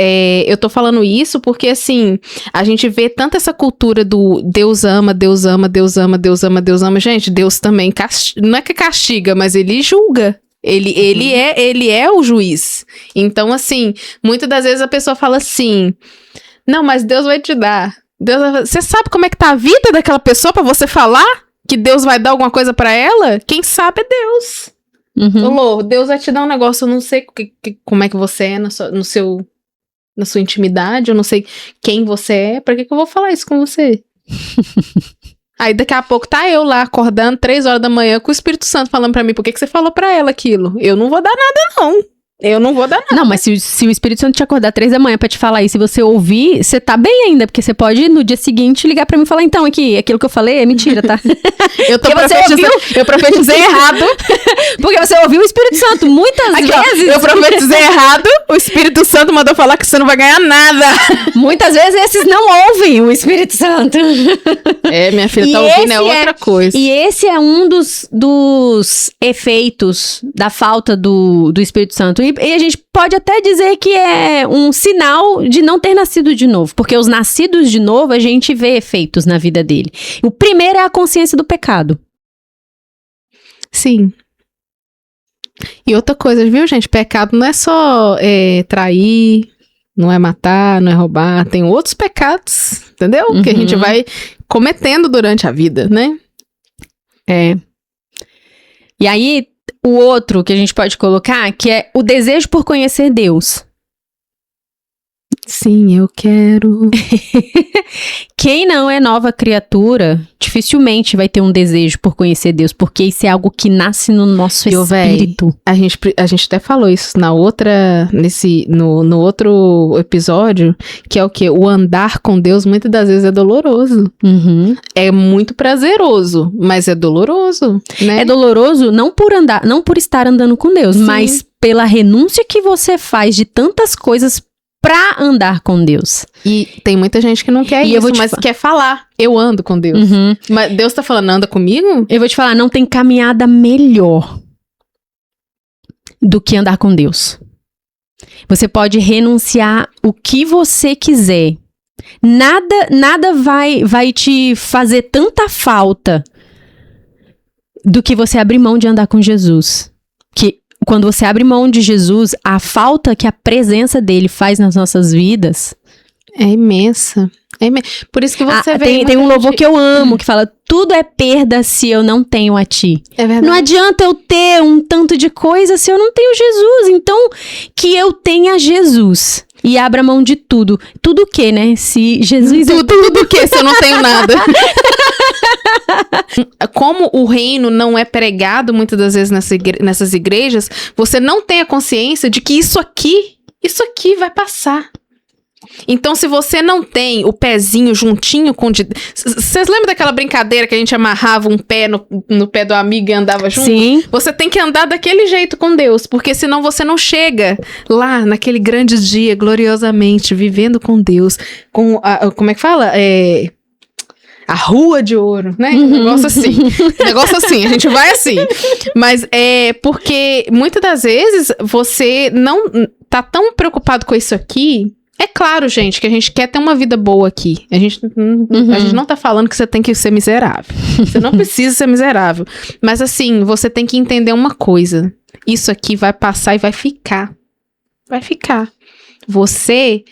B: eu tô falando isso porque, assim, a gente vê tanto essa cultura do Deus ama, Deus ama, Deus ama, Deus ama, Deus ama. Gente, Deus também não é que castiga, mas ele julga. Ele é o juiz. Então, assim, muitas das vezes a pessoa fala assim, não, mas Deus vai te dar. Você sabe como é que tá a vida daquela pessoa pra você falar que Deus vai dar alguma coisa pra ela? Quem sabe é Deus. Lô, Deus vai te dar um negócio, eu não sei como é que você é na sua intimidade, eu não sei quem você é, pra que eu vou falar isso com você? Aí daqui a pouco tá eu lá acordando 3 horas da manhã com o Espírito Santo falando pra mim, por que você falou pra ela aquilo? Eu não vou dar nada não. Eu não vou dar nada.
A: Não, mas se o Espírito Santo te acordar 3 da manhã pra te falar isso, se você ouvir, você tá bem ainda, porque você pode no dia seguinte ligar pra mim e falar, então, aquilo que eu falei é mentira, tá?
B: Eu profetizei errado.
A: Porque você ouviu o Espírito Santo muitas vezes.
B: Eu profetizei errado, o Espírito Santo mandou falar que você não vai ganhar nada.
A: Muitas vezes esses não ouvem o Espírito Santo.
B: Minha filha, tá ouvindo outra coisa.
A: E esse é um dos efeitos da falta do Espírito Santo. E a gente pode até dizer que é um sinal de não ter nascido de novo. Porque os nascidos de novo, a gente vê efeitos na vida dele. O primeiro é a consciência do pecado.
B: Sim. E outra coisa, viu, gente? Pecado não é só trair, não é matar, não é roubar. Tem outros pecados, entendeu? Que a gente vai cometendo durante a vida, né?
A: E aí, o outro que a gente pode colocar, que é o desejo por conhecer Deus.
B: Sim, eu quero.
A: Quem não é nova criatura, dificilmente vai ter um desejo por conhecer Deus, porque isso é algo que nasce no nosso espírito.
B: A gente até falou isso no outro episódio, que é o quê? O andar com Deus muitas das vezes é doloroso. É muito prazeroso, mas é doloroso, né?
A: É doloroso não por estar andando com Deus, sim, mas pela renúncia que você faz de tantas coisas pra andar com Deus.
B: E tem muita gente que não quer isso, mas quer falar, eu ando com Deus. Mas Deus tá falando, anda comigo?
A: Eu vou te falar, não tem caminhada melhor do que andar com Deus. Você pode renunciar o que você quiser. Nada vai te fazer tanta falta do que você abrir mão de andar com Jesus. Quando você abre mão de Jesus, a falta que a presença dele faz nas nossas vidas
B: é imensa. Por isso que você vê...
A: Tem um louvor que eu amo, que fala, tudo é perda se eu não tenho a ti.
B: É verdade.
A: Não adianta eu ter um tanto de coisa se eu não tenho Jesus. Então, que eu tenha Jesus. E abra mão de tudo. Tudo o quê, né? Se Jesus...
B: Tudo o quê se eu não tenho nada? Como o reino não é pregado muitas das vezes nessas igrejas, você não tem a consciência de que isso aqui vai passar. Então, se você não tem o pezinho juntinho com... Vocês lembram daquela brincadeira que a gente amarrava um pé no pé do amigo e andava junto?
A: Sim.
B: Você tem que andar daquele jeito com Deus, porque senão você não chega lá naquele grande dia, gloriosamente, vivendo com Deus. Com como é que fala? A rua de ouro, né? Um negócio assim, a gente vai assim. Mas é porque muitas das vezes você não tá tão preocupado com isso aqui. É claro, gente, que a gente quer ter uma vida boa aqui. A gente não tá falando que você tem que ser miserável. Você não precisa ser miserável. Mas assim, você tem que entender uma coisa. Isso aqui vai passar e vai ficar. Vai ficar. Você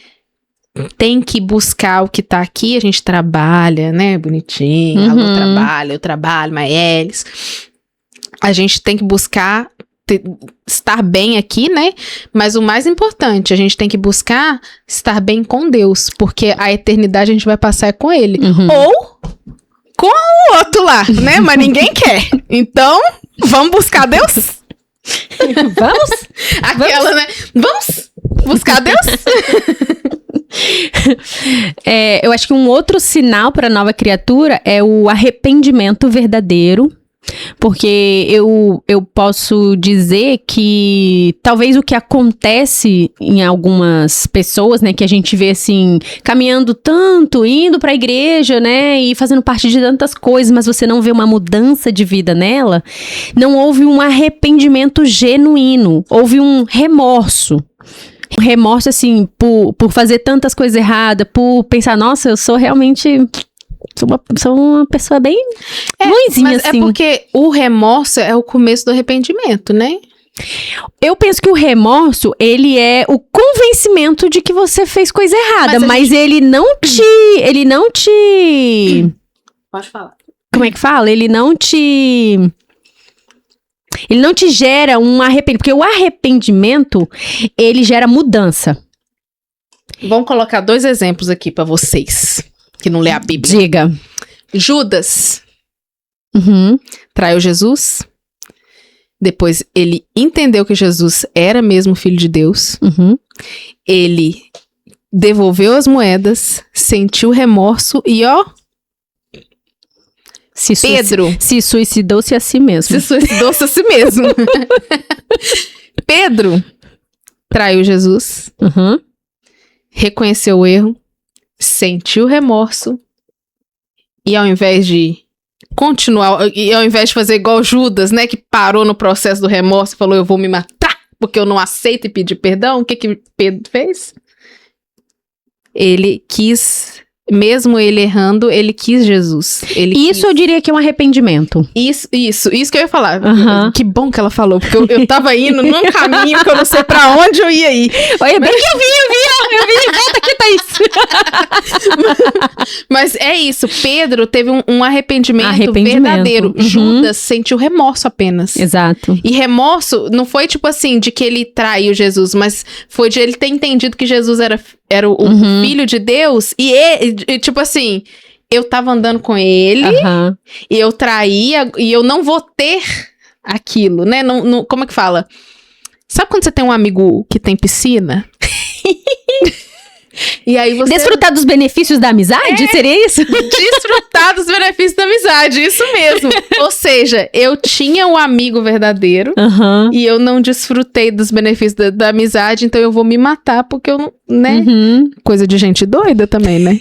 B: tem que buscar o que tá aqui. A gente trabalha, né? Bonitinho. A Lu trabalha, eu trabalho, Maelis. A gente tem que buscar... estar bem aqui, né? Mas o mais importante, a gente tem que buscar estar bem com Deus, porque a eternidade a gente vai passar com Ele. Ou com o outro lá, né? Mas ninguém quer. Então, vamos buscar Deus?
A: Vamos?
B: Aquela, né? Vamos buscar Deus?
A: Eu acho que um outro sinal para a nova criatura é o arrependimento verdadeiro. Porque eu posso dizer que talvez o que acontece em algumas pessoas, né, que a gente vê assim, caminhando tanto, indo pra igreja, né, e fazendo parte de tantas coisas, mas você não vê uma mudança de vida nela, não houve um arrependimento genuíno, houve um remorso. Um remorso, assim, por fazer tantas coisas erradas, por pensar, nossa, eu sou realmente... Sou uma pessoa bem ruinzinha,
B: mas
A: assim.
B: É porque o remorso é o começo do arrependimento, né?
A: Eu penso que o remorso, ele é o convencimento de que você fez coisa errada, mas ele não te...
B: Pode falar.
A: Como é que fala? Ele não te gera um arrependimento, porque o arrependimento, ele gera mudança.
B: Vamos colocar 2 exemplos aqui pra vocês. Que não lê a Bíblia.
A: Diga.
B: Judas
A: Uhum.
B: traiu Jesus. Depois ele entendeu que Jesus era mesmo filho de Deus.
A: Uhum.
B: Ele devolveu as moedas, sentiu remorso e Pedro
A: se suicidou-se a si mesmo.
B: se suicidou-se a si mesmo. Pedro traiu Jesus,
A: Uhum.
B: reconheceu o erro, sentiu remorso e ao invés de continuar, e ao invés de fazer igual Judas, né, que parou no processo do remorso e falou, eu vou me matar porque eu não aceito e pedir perdão, o que Pedro fez? Ele quis, mesmo ele errando, ele quis Jesus.
A: Isso eu diria que é um arrependimento.
B: Isso que eu ia falar.
A: Uhum.
B: Que bom que ela falou, porque eu tava indo num caminho que eu não sei pra onde eu ia ir.
A: Olha, bem que eu vi, volta aqui, Thaís.
B: Mas é isso, Pedro teve um arrependimento verdadeiro.
A: Uhum.
B: Judas sentiu remorso apenas.
A: Exato.
B: E remorso não foi tipo assim, de que ele traiu Jesus, mas foi de ele ter entendido que Jesus era o filho de Deus e tipo assim, eu tava andando com ele e eu traía e eu não vou ter aquilo, né? Não, como é que fala? Sabe quando você tem um amigo que tem piscina? E aí você...
A: Desfrutar dos benefícios da amizade? Seria isso?
B: Desfrutar dos benefícios da amizade, isso mesmo. Ou seja, eu tinha um amigo verdadeiro e eu não desfrutei dos benefícios da amizade, então eu vou me matar porque eu não, né? Coisa de gente doida também, né?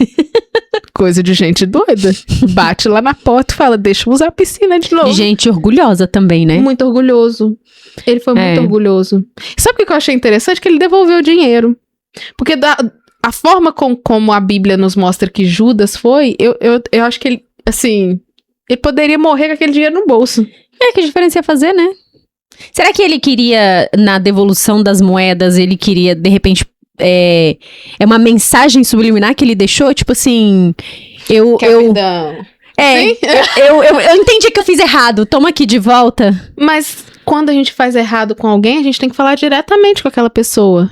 B: Coisa de gente doida. Bate lá na porta e fala, deixa eu usar a piscina de novo.
A: Gente orgulhosa também, né?
B: Muito orgulhoso. Ele foi muito orgulhoso. Sabe o que eu achei interessante? Que ele devolveu o dinheiro. Porque a forma como a Bíblia nos mostra que Judas foi, eu acho que ele, assim, ele poderia morrer com aquele dinheiro no bolso.
A: Que diferença ia fazer, né? Será que ele queria, na devolução das moedas, ele queria, de repente, uma mensagem subliminar que ele deixou? Tipo assim, eu entendi que eu fiz errado, toma aqui de volta.
B: Mas quando a gente faz errado com alguém, a gente tem que falar diretamente com aquela pessoa.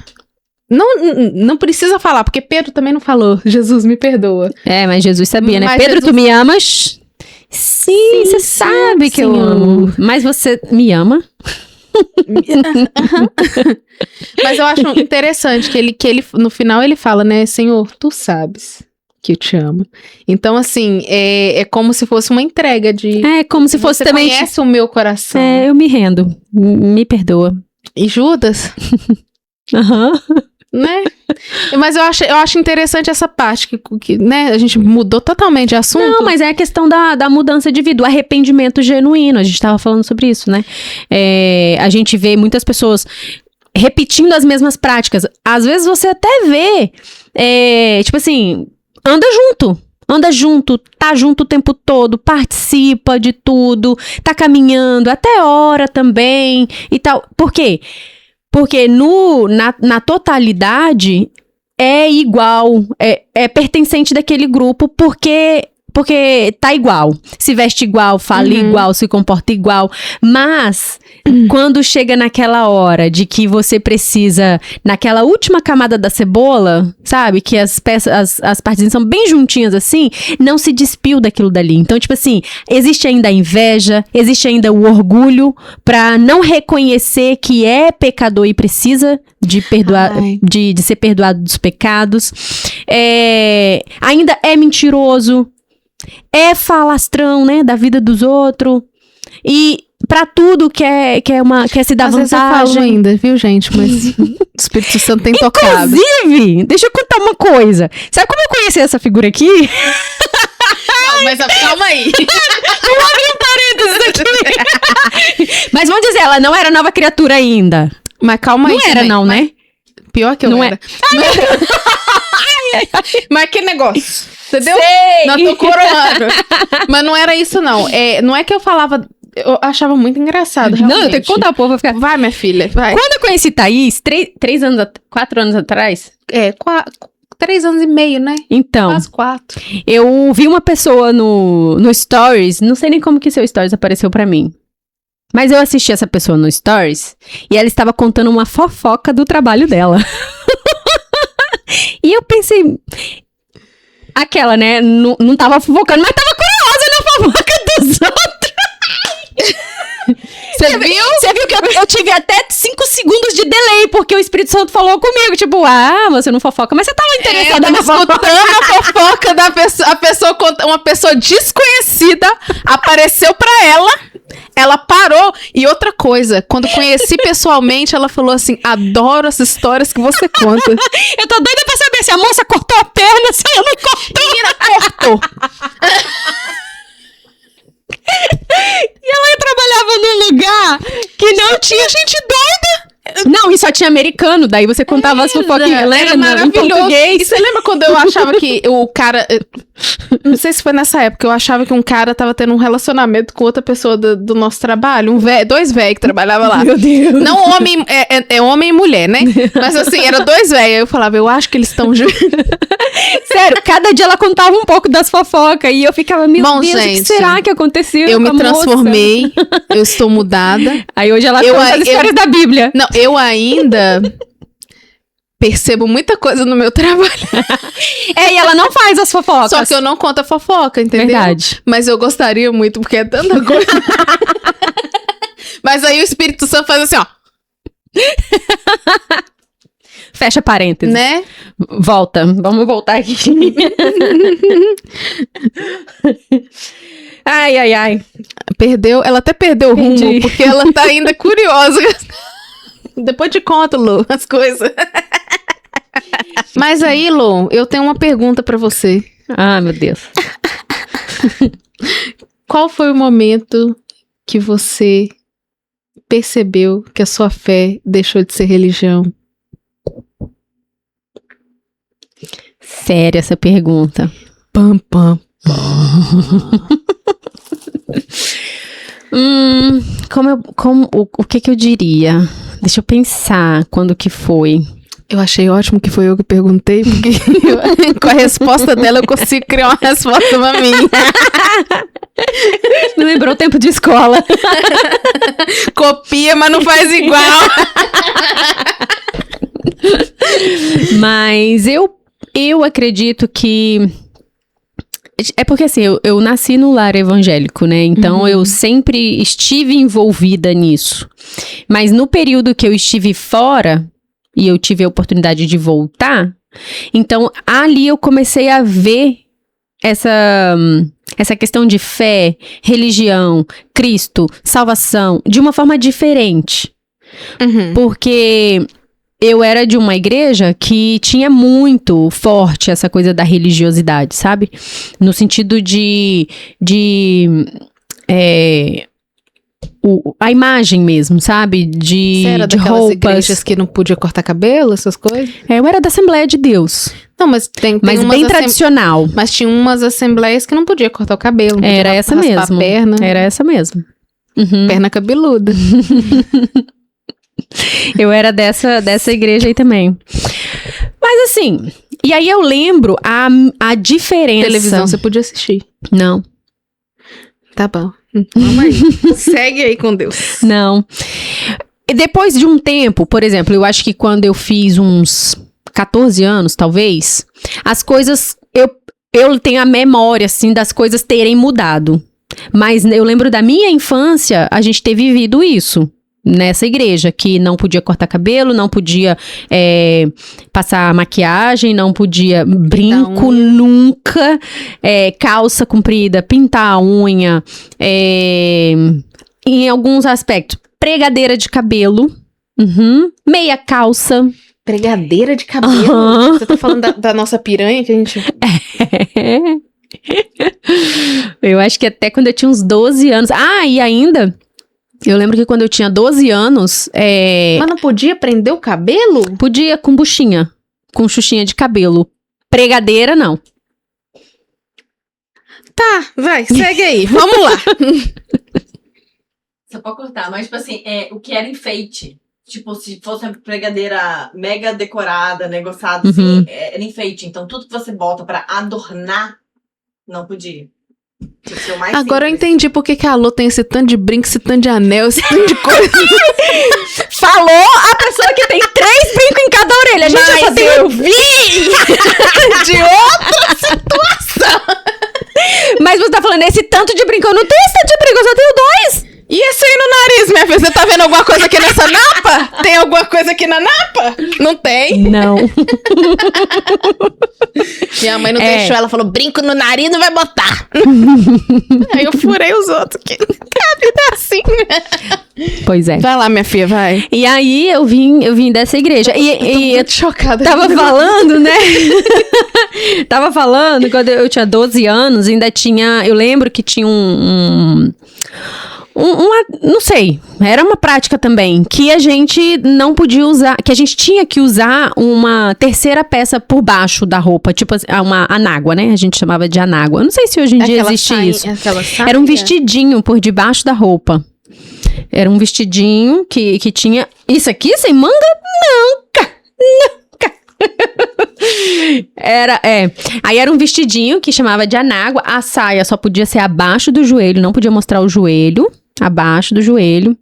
B: Não precisa falar, porque Pedro também não falou. Jesus, me perdoa.
A: Mas Jesus sabia, né?
B: Mas
A: Pedro,
B: Jesus...
A: tu me amas? Sim, você sabe que eu amo. Mas você me ama?
B: Mas eu acho interessante que ele, no final, ele fala, né? Senhor, tu sabes que eu te amo. Então, assim, é como se fosse uma entrega de...
A: como se fosse
B: você
A: também...
B: Você conhece o meu coração.
A: Eu me rendo. Me perdoa.
B: E Judas... Né? Mas eu acho interessante essa parte que né, a gente mudou totalmente de assunto.
A: Não, mas é a questão da mudança de vida, o arrependimento genuíno, a gente tava falando sobre isso, né? A gente vê muitas pessoas repetindo as mesmas práticas. Às vezes você até vê, tipo assim, anda junto, tá junto o tempo todo, participa de tudo, tá caminhando, até ora também e tal. Por quê? Porque na totalidade é igual, é pertencente daquele grupo, porque Porque tá igual. Se veste igual, fala igual, se comporta igual. Mas, quando chega naquela hora de que você precisa, naquela última camada da cebola, sabe? Que as peças, as partes são bem juntinhas assim, não se despiu daquilo dali. Então, tipo assim, existe ainda a inveja, existe ainda o orgulho pra não reconhecer que é pecador e precisa de perdoar, de ser perdoado dos pecados. Ainda é mentiroso. É falastrão, né, da vida dos outros. E pra tudo quer se dar
B: Às vezes eu
A: vantagem.
B: falo ainda, viu, gente? Mas o Espírito Santo tem tocado.
A: Inclusive, deixa eu contar uma coisa. Sabe como eu conheci essa figura aqui?
B: Não, mas calma aí.
A: Vou abrir um parênteses aqui. Mas vamos dizer, ela não era nova criatura ainda.
B: Mas calma aí.
A: Não era
B: também.
A: não, né?
B: Pior que eu
A: Não
B: era. Mas que negócio, entendeu?
A: Sei.
B: Não tô coroando. Mas não era isso, não. Não é que eu falava... Eu achava muito engraçado, realmente.
A: Não, eu tenho que contar, o povo vai ficar...
B: Vai, minha filha, vai.
A: Quando eu conheci Thaís, 4 anos atrás...
B: 3 anos e meio, né?
A: Então,
B: Quase 4.
A: eu vi uma pessoa no Stories, não sei nem como que seu Stories apareceu pra mim. Mas eu assisti essa pessoa no Stories e ela estava contando uma fofoca do trabalho dela. E eu pensei... Aquela, né? Não tava fofocando, mas tava curiosa na fofoca dos outros.
B: Você viu?
A: Você viu que eu tive até 5 segundos de delay, porque o Espírito Santo falou comigo, tipo, você não fofoca, mas você tava interessada na fofoca.
B: Escutando a fofoca da pessoa, uma pessoa desconhecida apareceu pra ela parou. E outra coisa, quando conheci pessoalmente, ela falou assim, adoro as histórias que você conta.
A: Eu tô doida pra saber se a moça cortou a perna, se ela não cortou.
B: Menina, cortou.
A: E ela trabalhava num lugar que não tinha gente doida. Não, e só tinha americano, daí você contava as fofoquinhas.
B: Era maravilhoso. E você lembra quando eu achava que o cara... Não sei se foi nessa época, eu achava que um cara tava tendo um relacionamento com outra pessoa do nosso trabalho. 2 velhos que trabalhavam lá.
A: Meu Deus.
B: Não homem, é homem e mulher, né? Mas assim, era 2 velhos. Eu falava, eu acho que eles estão juntos.
A: Sério, cada dia ela contava um pouco das fofocas e eu ficava, meu Deus,
B: gente,
A: o que será que aconteceu
B: Eu
A: com
B: me
A: a moça?
B: transformei, eu estou mudada.
A: Aí hoje ela conta as histórias da Bíblia.
B: Não, eu ainda percebo muita coisa no meu trabalho.
A: E ela não faz as fofocas.
B: Só que eu não conto a fofoca, entendeu?
A: Verdade.
B: Mas eu gostaria muito, porque é tanta coisa. Mas aí o Espírito Santo faz assim, ó.
A: Fecha parênteses.
B: Né?
A: Volta. Vamos voltar aqui. Ai.
B: Ela até perdeu o rumo,
A: Perdi.
B: porque ela tá ainda curiosa. Depois te conto, Lu, as coisas. Mas aí, Lu, eu tenho uma pergunta pra você.
A: Ah, meu Deus.
B: Qual foi o momento que você percebeu que a sua fé deixou de ser religião?
A: Séria essa pergunta.
B: Pam.
A: O que eu diria? Deixa eu pensar quando que foi.
B: Eu achei ótimo que foi eu que perguntei, porque com a resposta dela eu consigo criar uma resposta pra mim.
A: Me lembrou o tempo de escola.
B: Copia, mas não faz igual.
A: Mas eu acredito que... É porque assim, eu nasci no lar evangélico, né? Então eu sempre estive envolvida nisso. Mas no período que eu estive fora... E eu tive a oportunidade de voltar. Então, ali eu comecei a ver essa questão de fé, religião, Cristo, salvação, de uma forma diferente. Porque eu era de uma igreja que tinha muito forte essa coisa da religiosidade, sabe? No sentido a imagem mesmo, sabe? Você
B: era
A: de
B: daquelas
A: roupas.
B: igrejas que não podia cortar cabelo, essas coisas?
A: Eu era da Assembleia de Deus.
B: Não, mas tem
A: Mas
B: umas
A: bem tradicional.
B: Mas tinha umas assembleias que não podia cortar o cabelo. Não podia
A: Era essa
B: raspar
A: mesmo.
B: A perna.
A: Era essa mesmo. Uhum.
B: Perna cabeluda.
A: Eu era dessa igreja aí também. Mas assim, E aí eu lembro a diferença.
B: Televisão você podia assistir.
A: Não.
B: Tá bom. Vamos aí. Segue aí com Deus.
A: Não. E depois de um tempo, por exemplo, eu acho que quando eu fiz uns 14 anos, talvez, as coisas, eu tenho a memória, assim, das coisas terem mudado. Mas eu lembro da minha infância, a gente ter vivido isso. Nessa igreja, que não podia cortar cabelo, não podia passar maquiagem, não podia brinco nunca, calça comprida, pintar a unha, em alguns aspectos, pregadeira de cabelo, meia calça.
B: Pregadeira de cabelo? Você tá falando da nossa piranha que a gente...
A: Eu acho que até quando eu tinha uns 12 anos. Ah, e ainda... Eu lembro que quando eu tinha 12 anos...
B: Mas não podia prender o cabelo?
A: Podia, com buchinha. Com xuxinha de cabelo. Pregadeira, não.
B: Tá, vai, segue aí. Vamos lá.
C: Você pode cortar, mas tipo assim, o que era enfeite. Tipo, se fosse uma pregadeira mega decorada, negociada, assim, era enfeite. Então, tudo que você bota pra adornar, não podia.
B: Agora eu entendi por que a Lô tem esse tanto de brinco, esse tanto de anel, esse tanto de coisa.
A: Falou a pessoa que tem 3 brincos em cada orelha. A gente já tem...
B: eu vi de outra situação.
A: Mas você tá falando esse tanto de brinco. Eu não tenho esse tanto de brinco, eu só tenho 2.
B: E esse aí no nariz, minha filha? Você tá vendo alguma coisa aqui nessa napa? Tem alguma coisa aqui na napa? Não tem.
A: Não.
B: Minha mãe não deixou, ela falou, brinco no nariz não vai botar. Aí eu furei os outros. Que vida é assim.
A: Pois é.
B: Vai lá, minha filha, vai.
A: E aí eu vim dessa igreja. E eu
B: tô chocada.
A: Tava falando, né? Tava falando, quando eu tinha 12 anos, ainda tinha... Eu lembro que tinha não sei, era uma prática também, que a gente não podia usar, que a gente tinha que usar uma terceira peça por baixo da roupa, tipo uma anágua, né? A gente chamava de anágua. Eu não sei se hoje em dia existe isso. Era um vestidinho por debaixo da roupa. Era um vestidinho que tinha... Isso aqui sem manga? Nunca! Aí era um vestidinho que chamava de anágua. A saia só podia ser abaixo do joelho, não podia mostrar o joelho, abaixo do joelho.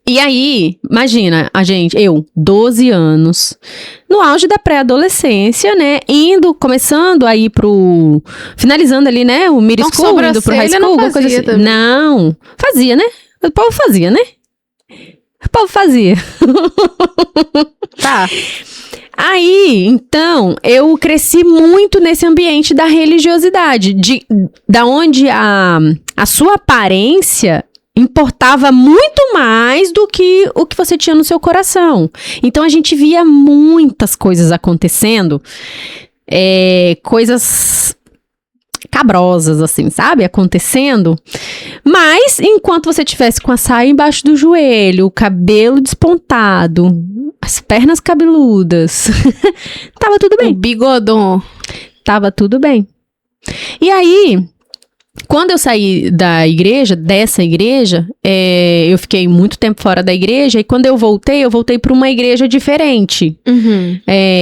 A: E aí, imagina, eu, 12 anos, no auge da pré-adolescência, né, começando a ir finalizando ali, né, o middle school, indo pro high school, alguma coisa assim.
B: Também.
A: Não, fazia, né? O povo fazia, né? O povo fazia.
B: Tá.
A: Aí, então, eu cresci muito nesse ambiente da religiosidade, da onde a sua aparência importava muito mais do que o que você tinha no seu coração. Então, a gente via muitas coisas acontecendo, coisas cabrosas, assim, sabe? Acontecendo. Mas, enquanto você tivesse com a saia embaixo do joelho, o cabelo despontado, as pernas cabeludas, tava tudo bem.
B: O bigodão.
A: Tava tudo bem. E aí, quando eu saí dessa igreja, eu fiquei muito tempo fora da igreja, e quando eu voltei para uma igreja diferente,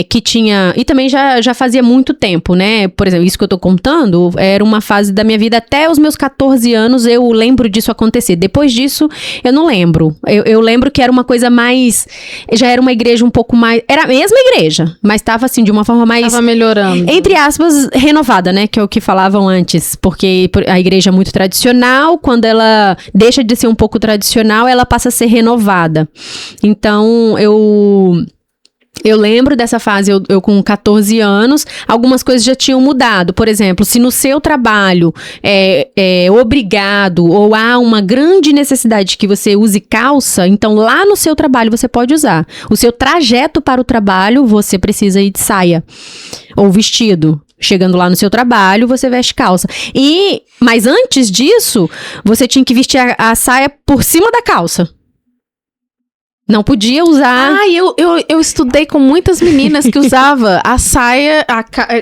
A: que tinha, e também já fazia muito tempo, né, por exemplo, isso que eu tô contando, era uma fase da minha vida, até os meus 14 anos, eu lembro disso acontecer, depois disso, eu não lembro, eu lembro que era uma coisa mais, já era uma igreja um pouco mais, era a mesma igreja, mas tava assim, de uma forma mais...
B: Tava melhorando.
A: Entre aspas, renovada, né, que é o que falavam antes, porque a igreja é muito tradicional, quando ela deixa de ser um pouco tradicional, ela passa a ser renovada. Então, eu lembro dessa fase, eu com 14 anos, algumas coisas já tinham mudado. Por exemplo, se no seu trabalho é obrigado ou há uma grande necessidade que você use calça, então lá no seu trabalho você pode usar. O seu trajeto para o trabalho, você precisa ir de saia ou vestido. Chegando lá no seu trabalho, você veste calça. Mas antes disso, você tinha que vestir a saia por cima da calça. Não podia usar.
B: Eu estudei com muitas meninas que usava a saia,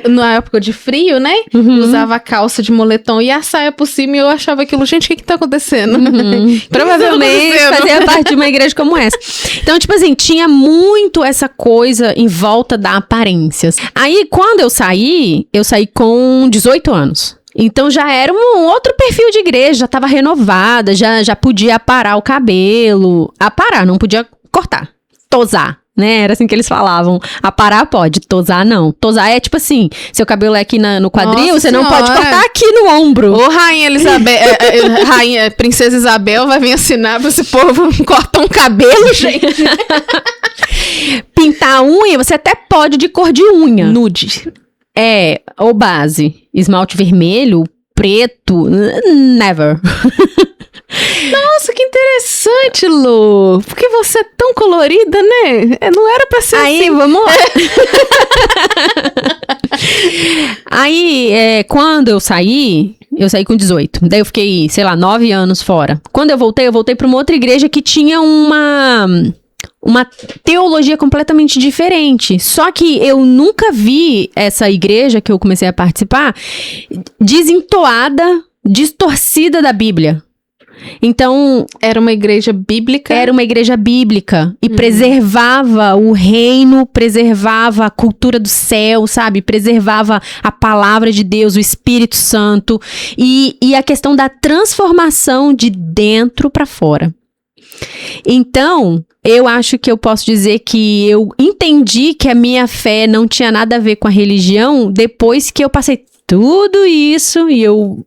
B: na época de frio, né? Usava a calça de moletom e a saia por cima e eu achava aquilo, gente, o que tá acontecendo?
A: Provavelmente fazia parte de uma igreja como essa. Então, tipo assim, tinha muito essa coisa em volta da aparência. Aí, quando eu saí com 18 anos. Então já era um outro perfil de igreja, já tava renovada, já podia aparar o cabelo. Aparar, não podia cortar. Tosar, né? Era assim que eles falavam. Aparar pode, tosar não. Tosar é tipo assim, seu cabelo é aqui no quadril,
B: Nossa
A: você não
B: senhora.
A: pode cortar aqui no ombro.
B: Ô, Rainha Elizabeth, Rainha Princesa Isabel vai vir ensinar pra esse povo cortar um cabelo, gente.
A: Pintar a unha, você até pode de cor de unha.
B: Nude.
A: Ou base. Esmalte vermelho, preto, never.
B: Nossa, que interessante, Lu. Porque você é tão colorida, né? Não era pra ser
A: Aí,
B: assim.
A: vamos lá. Aí, quando eu saí com 18. Daí eu fiquei, sei lá, 9 anos fora. Quando eu voltei pra uma outra igreja que tinha uma teologia completamente diferente. Só que eu nunca vi essa igreja que eu comecei a participar desentoada, distorcida da Bíblia. Então,
B: Era uma igreja bíblica.
A: E preservava o reino, preservava a cultura do céu, sabe? Preservava a palavra de Deus, o Espírito Santo e a questão da transformação de dentro para fora. Então, eu acho que eu posso dizer que eu entendi que a minha fé não tinha nada a ver com a religião depois que eu passei tudo isso e eu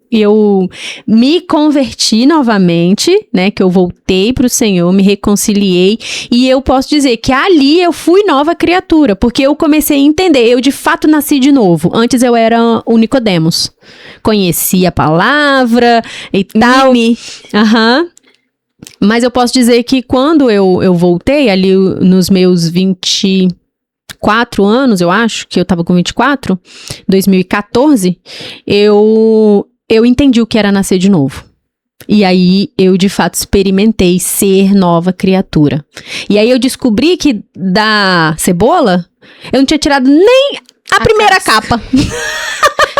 A: me converti novamente, né? Que eu voltei pro Senhor, me reconciliei e eu posso dizer que ali eu fui nova criatura, porque eu comecei a entender, eu de fato nasci de novo. Antes eu era o Nicodemos, conhecia a palavra e tal. Mas eu posso dizer que quando eu voltei ali nos meus 24 anos, eu acho, que eu tava com 24, 2014, eu entendi o que era nascer de novo. E aí, eu de fato experimentei ser nova criatura. E aí, eu descobri que da cebola, eu não tinha tirado nem a primeira capa.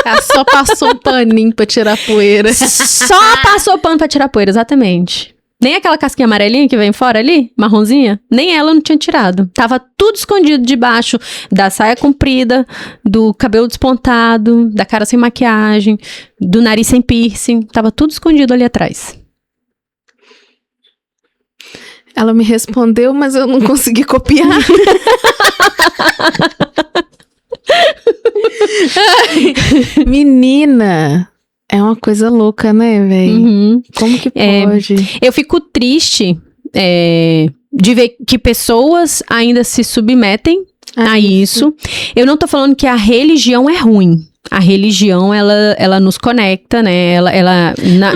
B: Ela só passou o paninho pra tirar poeira.
A: Só passou o pano pra tirar poeira, exatamente. Nem aquela casquinha amarelinha que vem fora ali, marronzinha, nem ela eu não tinha tirado. Tava tudo escondido debaixo da saia comprida, do cabelo despontado, da cara sem maquiagem, do nariz sem piercing. Tava tudo escondido ali atrás.
B: Ela me respondeu, mas eu não consegui copiar. Ai, menina... É uma coisa louca, né, velho? Como que pode?
A: Eu fico triste de ver que pessoas ainda se submetem a isso. Eu não tô falando que a religião é ruim. A religião, ela nos conecta, né?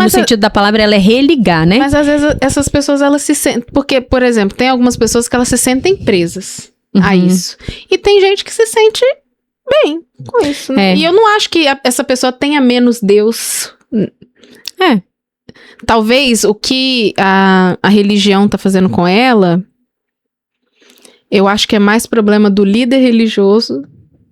A: No sentido da palavra, ela é religar, né?
B: Mas às vezes essas pessoas, elas se sentem... Porque, por exemplo, tem algumas pessoas que elas se sentem presas a isso. E tem gente que se sente... bem com isso, né? E eu não acho que essa pessoa tenha menos Deus. Talvez o que a religião tá fazendo com ela, eu acho que é mais problema do líder religioso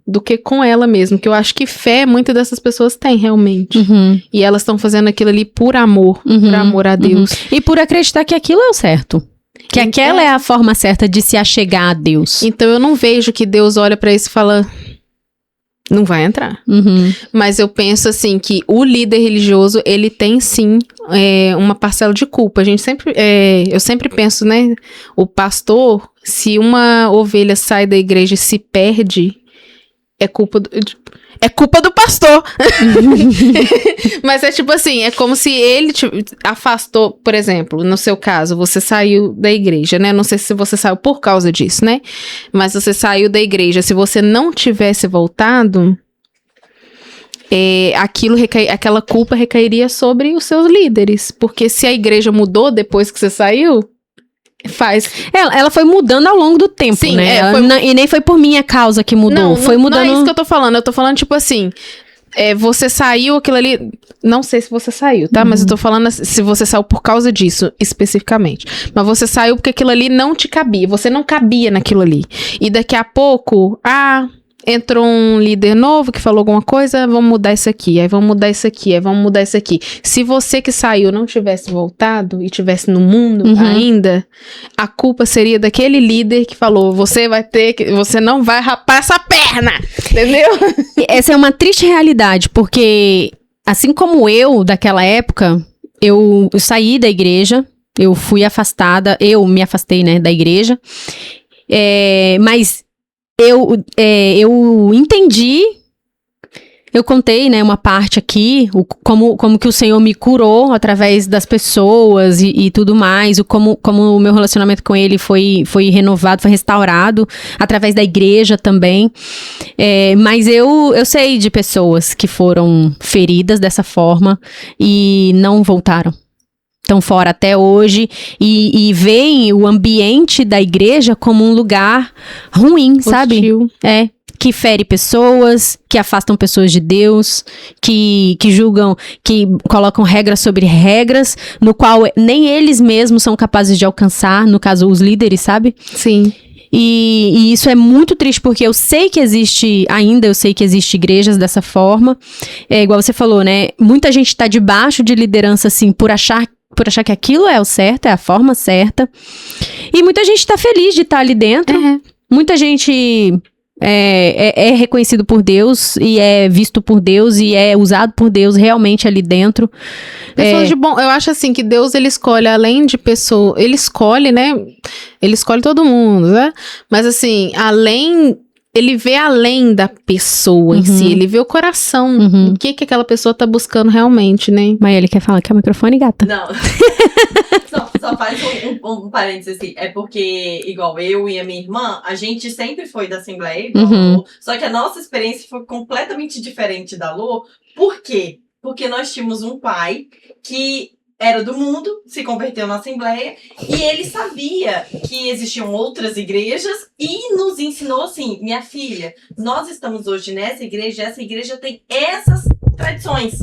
B: do que com ela mesmo. Que eu acho que fé muitas dessas pessoas têm realmente. E elas estão fazendo aquilo ali por amor. Por amor a Deus.
A: E por acreditar que aquilo é o certo. Que aquela é a forma certa de se achegar a Deus.
B: Então eu não vejo que Deus olha pra isso e fala... Não vai entrar. Mas eu penso assim, que o líder religioso, ele tem sim uma parcela de culpa. Eu sempre penso, né? O pastor, se uma ovelha sai da igreja e se perde, é culpa do pastor. Mas é tipo assim, é como se ele afastou, por exemplo, no seu caso, você saiu da igreja, né? Não sei se você saiu por causa disso, né? Mas você saiu da igreja. Se você não tivesse voltado, aquela culpa recairia sobre os seus líderes. Porque se a igreja mudou depois que você saiu, ela foi mudando ao longo do tempo, sim, né?
A: E nem foi por minha causa que mudou. Foi mudando.
B: Não é isso que eu tô falando. Eu tô falando, tipo assim, você saiu, aquilo ali... Não sei se você saiu, tá? Mas eu tô falando se você saiu por causa disso, especificamente. Mas você saiu porque aquilo ali não te cabia. Você não cabia naquilo ali. E daqui a pouco, entrou um líder novo que falou alguma coisa, vamos mudar isso aqui, aí vamos mudar isso aqui, aí vamos mudar isso aqui. Se você que saiu não tivesse voltado e tivesse no mundo ainda, a culpa seria daquele líder que falou, você não vai rapar essa perna, entendeu?
A: Essa é uma triste realidade, porque assim como eu, daquela época, eu saí da igreja, eu fui afastada, eu me afastei, né, da igreja, mas eu entendi, eu contei, né, uma parte aqui, como que o Senhor me curou através das pessoas e tudo mais, como o meu relacionamento com Ele foi renovado, foi restaurado, através da igreja também, mas eu sei de pessoas que foram feridas dessa forma e não voltaram. Estão fora até hoje e veem o ambiente da igreja como um lugar ruim, sabe? Que fere pessoas, que afastam pessoas de Deus, que julgam, que colocam regras sobre regras, no qual nem eles mesmos são capazes de alcançar, no caso, os líderes, sabe?
B: Sim.
A: E isso é muito triste, porque eu sei que existe igrejas dessa forma. Igual você falou, né? Muita gente tá debaixo de liderança, assim, por achar que aquilo é o certo, é a forma certa. E muita gente tá feliz de estar ali dentro. Muita gente é reconhecido por Deus e é visto por Deus e é usado por Deus realmente ali dentro.
B: Pessoas de bom, eu acho assim que Deus, ele escolhe além de pessoa, ele escolhe, né? Ele escolhe todo mundo, né? Mas assim, ele vê além da pessoa em si, ele vê o coração, o que aquela pessoa tá buscando realmente, né?
A: Mas ele quer falar que é o microfone, gata?
C: Não. Só faz um parênteses assim. É porque, igual eu e a minha irmã, a gente sempre foi da Assembleia, igual a Lu, só que a nossa experiência foi completamente diferente da Lu. Por quê? Porque nós tínhamos um pai que era do mundo, se converteu na Assembleia, e ele sabia que existiam outras igrejas e nos ensinou assim, minha filha, nós estamos hoje nessa igreja, essa igreja tem essas tradições.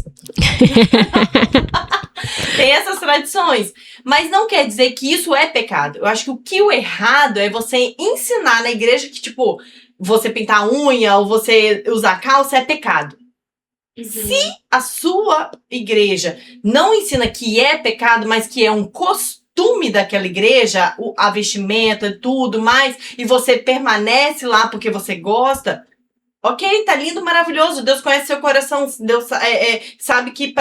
C: Tem essas tradições. Mas não quer dizer que isso é pecado. Eu acho que o errado é você ensinar na igreja que, tipo, você pintar a unha ou você usar calça é pecado. Se a sua igreja não ensina que é pecado, mas que é um costume daquela igreja, a vestimenta e tudo mais, e você permanece lá porque você gosta, ok, tá lindo, maravilhoso, Deus conhece seu coração, Deus sabe que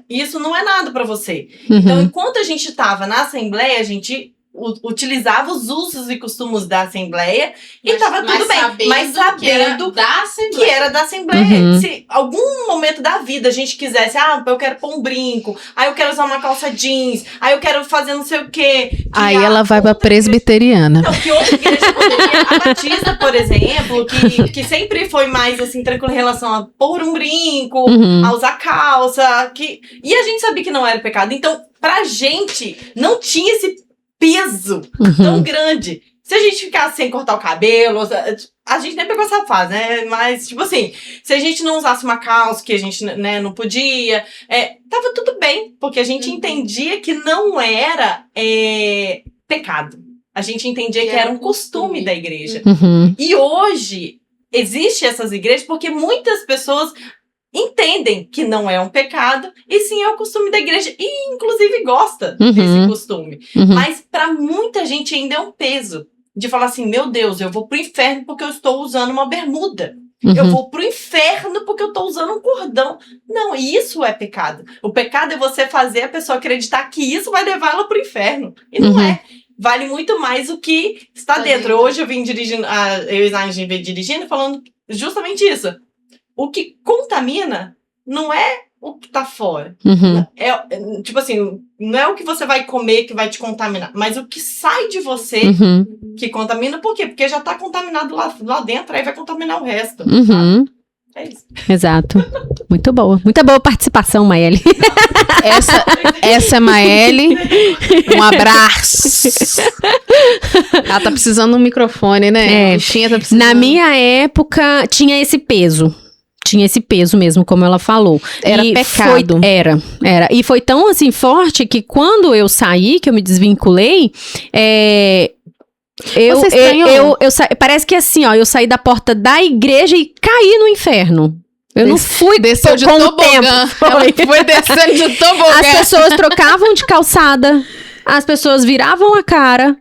C: isso não é nada pra você. Então, enquanto a gente tava na Assembleia, a gente utilizava os usos e costumes da Assembleia e tava tudo bem, mas sabendo que era da Assembleia. Se algum momento da vida a gente quisesse, eu quero pôr um brinco, aí eu quero usar uma calça jeans, aí eu quero fazer não sei o quê.
B: Aí ela vai pra presbiteriana.
C: Não, que outra igreja poderia, a Batista, por exemplo, que sempre foi mais assim, tranquila em relação a pôr um brinco, a usar calça, e a gente sabia que não era pecado. Então, pra gente, não tinha esse peso tão grande. Se a gente ficasse sem cortar o cabelo, a gente nem pegou essa fase, né? Mas, tipo assim, se a gente não usasse uma calça que a gente, né, não podia, tava tudo bem, porque a gente entendia que não era pecado. A gente entendia que era um costume da igreja. E hoje, existem essas igrejas porque muitas pessoas entendem que não é um pecado, e sim é o costume da igreja, e inclusive gosta desse costume. Mas pra muita gente ainda é um peso, de falar assim, meu Deus, eu vou pro inferno porque eu estou usando uma bermuda. Eu vou pro inferno porque eu tô usando um cordão. Não, isso é pecado. O pecado é você fazer a pessoa acreditar que isso vai levar ela pro inferno. E não é. Vale muito mais o que está dentro. Hoje eu vim dirigindo, eu e a gente veio dirigindo, falando justamente isso. O que contamina não é o que tá fora. Tipo assim, não é o que você vai comer que vai te contaminar, mas o que sai de você que contamina. Por quê? Porque já tá contaminado lá dentro, aí vai contaminar o resto. É isso.
A: Exato. Muito boa. Muita boa participação, Maeli.
B: Essa é Maeli. Um abraço. Ela tá precisando de um microfone, né? A bichinha tá precisando.
A: Na minha época, tinha esse peso. tinha esse peso mesmo, como ela falou.
B: Era
A: E
B: pecado.
A: Era. E foi tão, assim, forte que quando eu saí, que eu me desvinculei,
B: Você estranhou?
A: parece que assim, ó, eu saí da porta da igreja e caí no inferno. Eu não fui
B: Desceu de
A: com o
B: tobogã.
A: tempo.
B: Ela foi descendo de tobogã.
A: As pessoas trocavam de calçada, as pessoas viravam a cara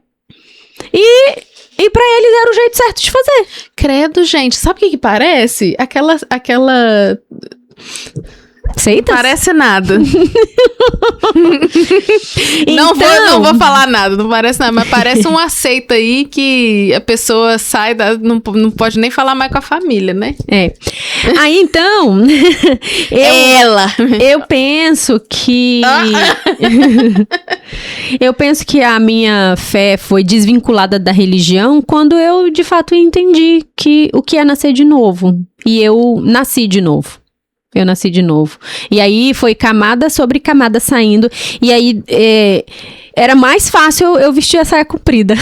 A: e pra eles era o jeito certo de fazer.
B: Credo, gente. Sabe o que parece? Aquela...
A: Seitas?
B: Parece nada.
A: Então-
B: Não vou falar nada, não parece nada, mas parece uma seita aí que a pessoa sai, não pode nem falar mais com a família, né?
A: Aí então, eu penso que eu penso que a minha fé foi desvinculada da religião quando eu de fato entendi o que é nascer de novo. E eu nasci de novo. E aí foi camada sobre camada saindo. E aí era mais fácil eu vestir a saia comprida.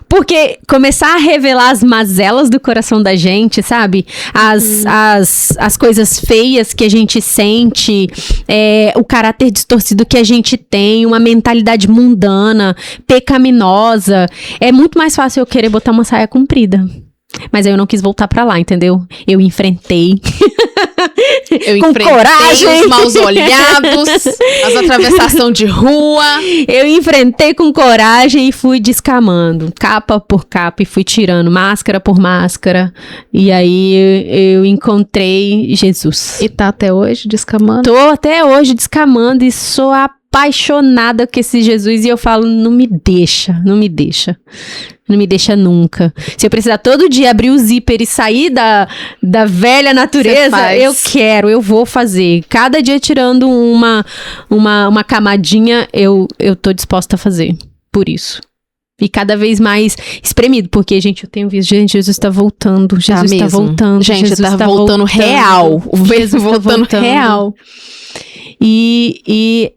A: Porque começar a revelar as mazelas do coração da gente, sabe? As coisas feias que a gente sente, o caráter distorcido que a gente tem, uma mentalidade mundana, pecaminosa. É muito mais fácil eu querer botar uma saia comprida. Mas aí eu não quis voltar pra lá, entendeu? Eu enfrentei.
B: Eu
A: com
B: enfrentei
A: coragem.
B: os maus olhados, as atravessações de rua.
A: Eu enfrentei com coragem e fui descamando, capa por capa, e fui tirando máscara por máscara. E aí eu encontrei Jesus.
B: E tá até hoje descamando?
A: Tô até hoje descamando e sou apaixonada com esse Jesus. E eu falo, não me deixa. Não me deixa nunca. Se eu precisar todo dia abrir o zíper e sair da velha natureza, eu vou fazer. Cada dia tirando uma camadinha, eu tô disposta a fazer. Por isso. E cada vez mais espremido, porque, gente, eu tenho visto, gente, Jesus tá voltando, Jesus tá voltando.
B: Gente,
A: Jesus
B: tá voltando real.
A: Jesus
B: voltando
A: tá
B: real.
A: E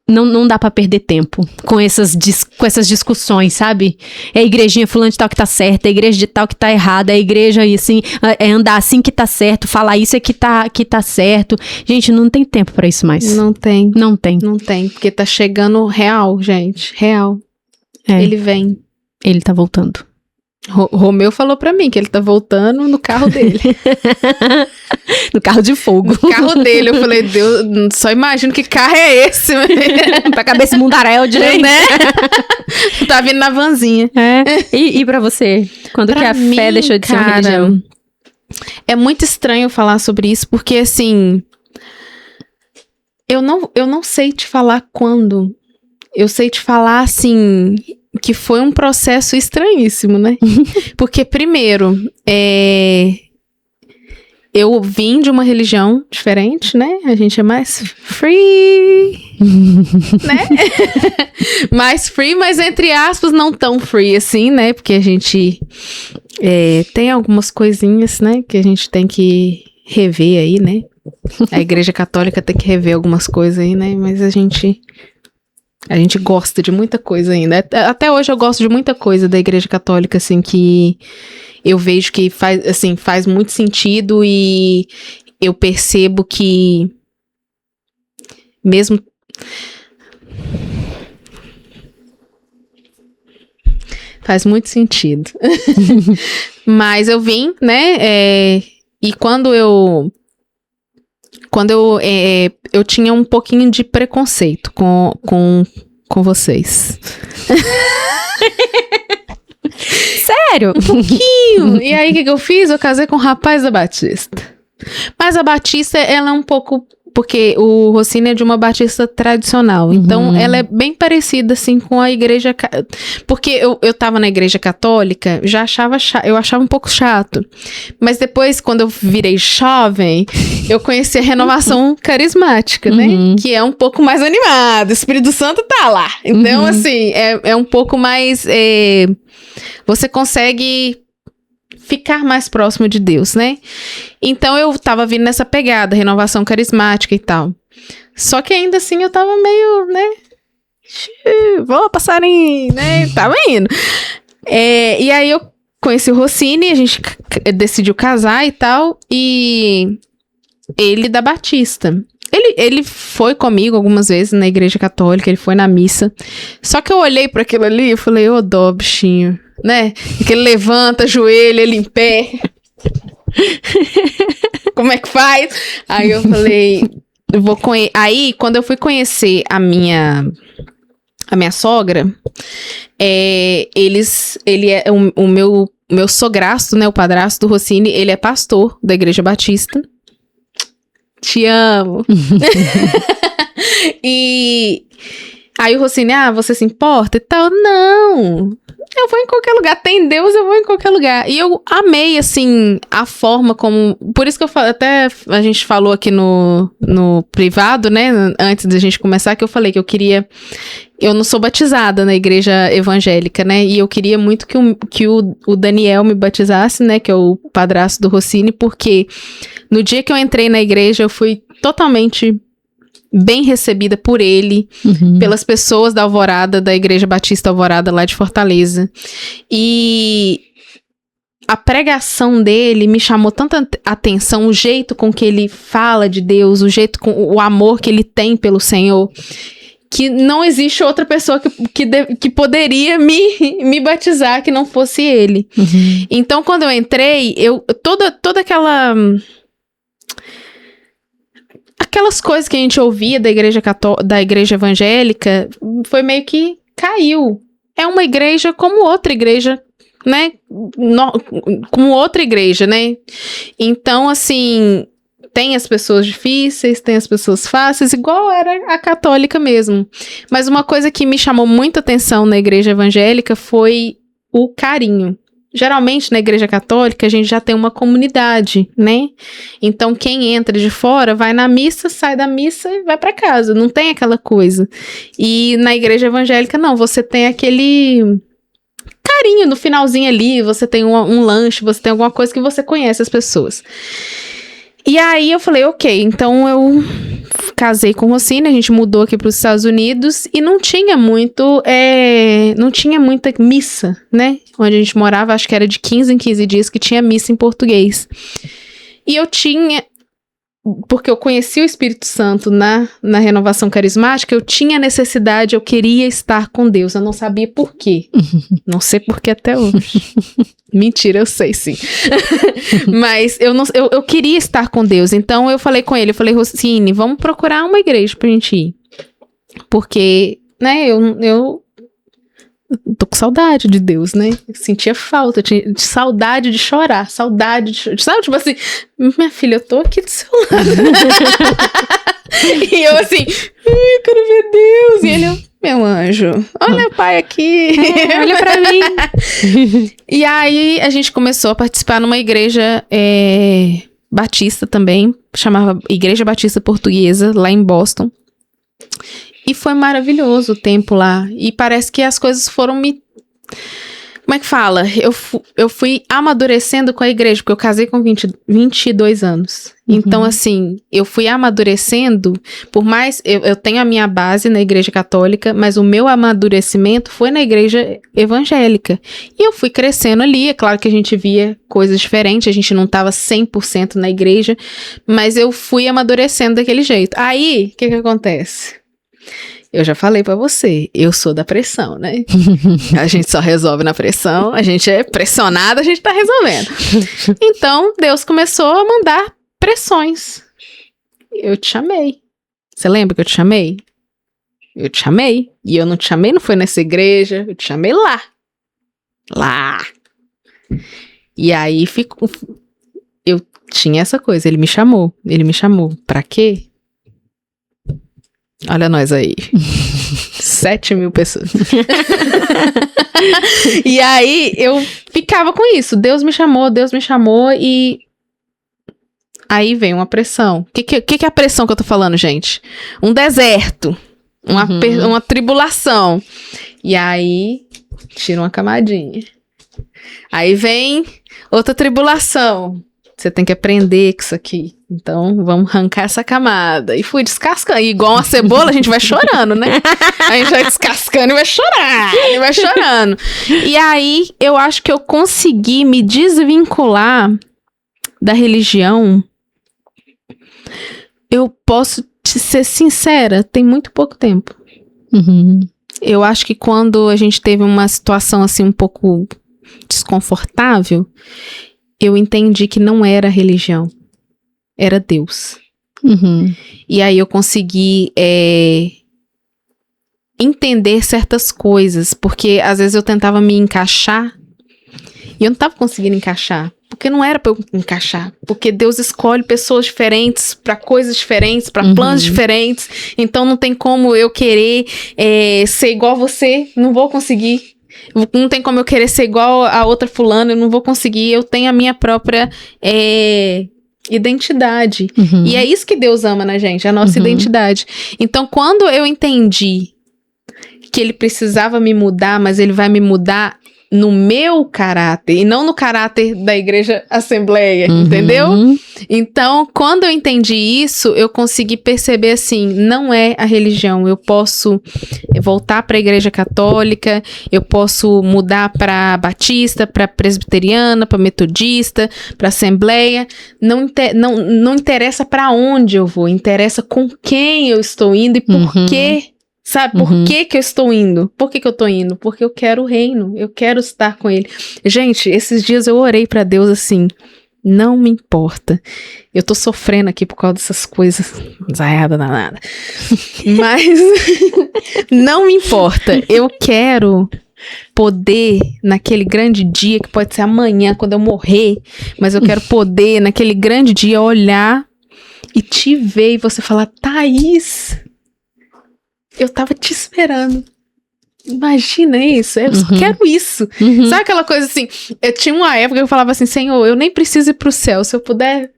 A: não dá pra perder tempo com essas discussões, sabe? É a igrejinha fulano de tal que tá certa, é a igreja de tal que tá errada, é a igreja assim, é andar assim que tá certo, falar isso é que tá certo. Gente, não tem tempo pra isso mais.
B: Não tem.
A: Não tem.
B: Não tem, porque tá chegando real, gente. Real. Ele vem.
A: Ele tá voltando.
B: Romeu falou pra mim que ele tá voltando no carro dele.
A: No carro de fogo.
B: No carro dele. Eu falei, Deus, só imagino que carro é esse.
A: Pra cabeça mundaréu de
B: né? Tá vindo na vanzinha.
A: E pra você? Quando
B: pra
A: que a
B: mim,
A: fé deixou de ser uma religião?
B: É muito estranho falar sobre isso, porque assim... Eu não sei te falar quando. Eu sei te falar, assim... que foi um processo estranhíssimo, né? Porque, primeiro, eu vim de uma religião diferente, né? A gente é mais free, né? Mais free, mas entre aspas, não tão free assim, né? Porque a gente tem algumas coisinhas, né? Que a gente tem que rever aí, né? A Igreja Católica tem que rever algumas coisas aí, né? Mas a gente gosta de muita coisa ainda. Até hoje eu gosto de muita coisa da Igreja Católica, assim, que eu vejo que faz muito sentido e eu percebo que mesmo... Faz muito sentido. Mas eu vim, né, e quando eu tinha um pouquinho de preconceito com vocês.
A: Sério?
B: Um pouquinho. E aí, o que eu fiz? Eu casei com um rapaz da Batista. Mas a Batista, ela é um pouco... Porque o Rossini é de uma batista tradicional. Então, ela é bem parecida, assim, com a igreja... Porque eu tava na igreja católica, eu achava um pouco chato. Mas depois, quando eu virei jovem, eu conheci a renovação carismática, né? Que é um pouco mais animada. O Espírito Santo tá lá. Então, assim, é um pouco mais... você consegue... ficar mais próximo de Deus, né? Então eu tava vindo nessa pegada, renovação carismática e tal. Só que ainda assim eu tava meio, né? Vou passarinho, né? Tava indo. E aí eu conheci o Rossini, a gente decidiu casar e tal, e ele da Batista. Ele foi comigo algumas vezes na igreja católica, ele foi na missa. Só que eu olhei para aquilo ali e falei, ô dó, bichinho, né? Que ele levanta, ajoelha, ele em pé. Como é que faz? Aí eu falei, aí quando eu fui conhecer a minha sogra, ele é o meu sograsto, né, o padrasto do Rossini, ele é pastor da igreja batista. Te amo. E aí o Rossini, você se importa e tal? Não, eu vou em qualquer lugar, tem Deus, eu vou em qualquer lugar. E eu amei, assim, a forma como... Por isso que eu falo, até a gente falou aqui no privado, né, antes da gente começar, que eu falei que eu queria... Eu não sou batizada na igreja evangélica, né, e eu queria muito que o Daniel me batizasse, né, que é o padrasto do Rossini, porque no dia que eu entrei na igreja, eu fui totalmente bem recebida por ele, pelas pessoas da Alvorada, da Igreja Batista Alvorada lá de Fortaleza. E a pregação dele me chamou tanta atenção, o jeito com que ele fala de Deus, o amor que ele tem pelo Senhor, que não existe outra pessoa que poderia me batizar que não fosse ele. Então, quando eu entrei, toda aquelas coisas que a gente ouvia da igreja evangélica, foi meio que caiu. É uma igreja como outra igreja, né? Como outra igreja, né? Então, assim, tem as pessoas difíceis, tem as pessoas fáceis, igual era a católica mesmo. Mas uma coisa que me chamou muita atenção na igreja evangélica foi o carinho. Geralmente, na igreja católica, a gente já tem uma comunidade, né? Então, quem entra de fora vai na missa, sai da missa e vai pra casa. Não tem aquela coisa. E na igreja evangélica, não. Você tem aquele carinho no finalzinho ali. Você tem um lanche, você tem alguma coisa que você conhece as pessoas. E aí, eu falei, ok. Então, eu casei com o Rossini, a gente mudou aqui para os Estados Unidos e não tinha muita missa, né? Onde a gente morava, acho que era de 15 em 15 dias que tinha missa em português. E eu tinha, porque eu conheci o Espírito Santo na renovação carismática, eu tinha necessidade, eu queria estar com Deus, eu não sabia por quê. Não sei por que até hoje. Mentira, eu sei sim. Mas eu queria estar com Deus, então eu falei com ele, eu falei, Rossini, vamos procurar uma igreja pra gente ir. Porque, né, eu tô com saudade de Deus, né? Eu sentia falta, eu tinha saudade de chorar, sabe? Tipo assim, minha filha, eu tô aqui do seu lado. E eu assim, eu quero ver Deus. E ele, meu anjo, olha o pai aqui.
A: Olha pra mim.
B: E aí a gente começou a participar numa igreja batista também, chamava Igreja Batista Portuguesa, lá em Boston. E foi maravilhoso o tempo lá. E parece que as coisas foram me... Como é que fala? Eu fui amadurecendo com a igreja, porque eu casei com 22 anos. Então, assim, eu fui amadurecendo, por mais... Eu tenho a minha base na igreja católica, mas o meu amadurecimento foi na igreja evangélica. E eu fui crescendo ali, é claro que a gente via coisas diferentes, a gente não estava 100% na igreja, mas eu fui amadurecendo daquele jeito. Aí, o que acontece? Eu já falei pra você, eu sou da pressão, né? A gente só resolve na pressão, a gente é pressionada, a gente tá resolvendo. Então, Deus começou a mandar pressões. Eu te chamei. Você lembra que eu te chamei? Eu te chamei. E eu não te chamei, não foi nessa igreja, eu te chamei lá. Lá. E aí, eu tinha essa coisa, ele me chamou. Pra quê? Olha nós aí. 7.000 pessoas. E aí, eu ficava com isso. Deus me chamou e... Aí vem uma pressão. O que é a pressão que eu tô falando, gente? Um deserto. Uma tribulação. E aí, tira uma camadinha. Aí vem outra tribulação. Você tem que aprender com isso aqui. Então, vamos arrancar essa camada. E fui descascando. E igual uma cebola, a gente vai chorando, né? A gente vai descascando e vai chorar. E vai chorando. E aí, eu acho que eu consegui me desvincular da religião. Eu posso te ser sincera, tem muito pouco tempo. Eu acho que quando a gente teve uma situação assim um pouco desconfortável, eu entendi que não era religião, era Deus. E aí eu consegui entender certas coisas, porque às vezes eu tentava me encaixar e eu não estava conseguindo encaixar. Porque não era pra eu encaixar. Porque Deus escolhe pessoas diferentes pra coisas diferentes, pra planos diferentes. Então não tem como eu querer ser igual a você. Não vou conseguir. Não tem como eu querer ser igual a outra fulana. Eu não vou conseguir. Eu tenho a minha própria identidade. E é isso que Deus ama na gente, a nossa identidade. Então quando eu entendi que ele precisava me mudar, mas ele vai me mudar no meu caráter, e não no caráter da Igreja Assembleia, entendeu? Então, quando eu entendi isso, eu consegui perceber assim, não é a religião, eu posso voltar para a Igreja Católica, eu posso mudar para Batista, para Presbiteriana, para Metodista, para Assembleia, não interessa para onde eu vou, interessa com quem eu estou indo e por quê. Sabe, por que eu estou indo? Por que eu tô indo? Porque eu quero o reino, eu quero estar com ele. Gente, esses dias eu orei pra Deus assim, não me importa. Eu tô sofrendo aqui por causa dessas coisas, zaiada danada. Mas, não me importa, eu quero poder, naquele grande dia, que pode ser amanhã, quando eu morrer, mas eu quero poder, naquele grande dia, olhar e te ver e você falar, Thaís, eu tava te esperando. Imagina isso, eu só quero isso. Sabe aquela coisa assim, eu tinha uma época que eu falava assim, Senhor, eu nem preciso ir pro céu, se eu puder,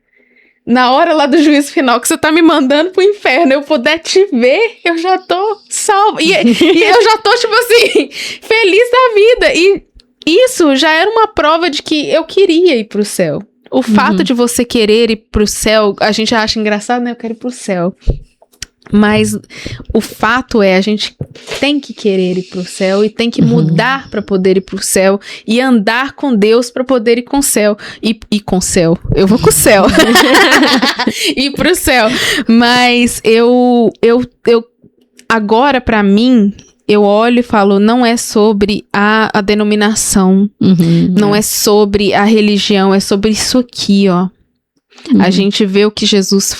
B: na hora lá do juízo final, que você tá me mandando pro inferno, eu puder te ver, eu já tô salva. E eu já tô, tipo assim, feliz da vida. E isso já era uma prova de que eu queria ir pro céu. O fato de você querer ir pro céu, a gente acha engraçado, né? Eu quero ir pro céu. Mas o fato é, a gente tem que querer ir pro céu e tem que mudar para poder ir pro céu e andar com Deus para poder ir com o céu. E com o céu. Eu vou com o céu. Ir pro céu. Mas eu agora, para mim, eu olho e falo, não é sobre a denominação, não é sobre a religião, é sobre isso aqui, ó. A gente vê o que Jesus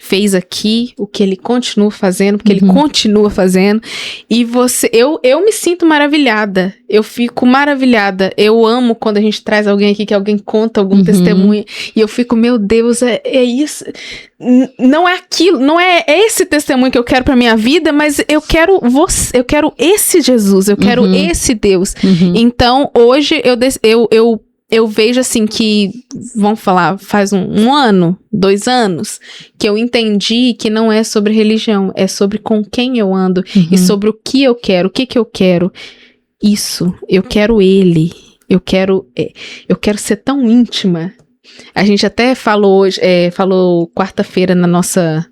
B: fez aqui, o que ele continua fazendo, porque ele continua fazendo, e eu me sinto maravilhada, eu fico maravilhada, eu amo quando a gente traz alguém aqui, que alguém conta algum testemunho, e eu fico, meu Deus, é isso, não é aquilo, não é esse testemunho que eu quero pra minha vida, mas eu quero eu quero esse Jesus, eu quero esse Deus. Então, hoje, eu vejo assim que, vamos falar, faz um ano, 2 anos, que eu entendi que não é sobre religião, é sobre com quem eu ando e sobre o que eu quero, o que eu quero. Isso, eu quero ele, eu quero ser tão íntima. A gente até falou quarta-feira na nossa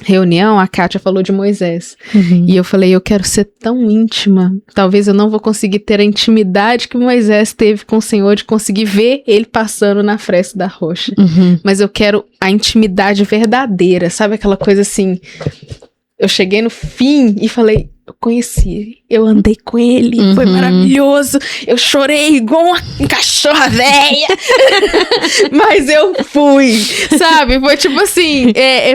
B: reunião, a Kátia falou de Moisés. E eu falei, eu quero ser tão íntima. Talvez eu não vou conseguir ter a intimidade que Moisés teve com o Senhor, de conseguir ver ele passando na fresta da rocha. Mas eu quero a intimidade verdadeira. Sabe aquela coisa assim? Eu cheguei no fim e falei, eu conheci, eu andei com ele, foi maravilhoso, eu chorei igual uma cachorra velha, mas eu fui, sabe? Foi tipo assim,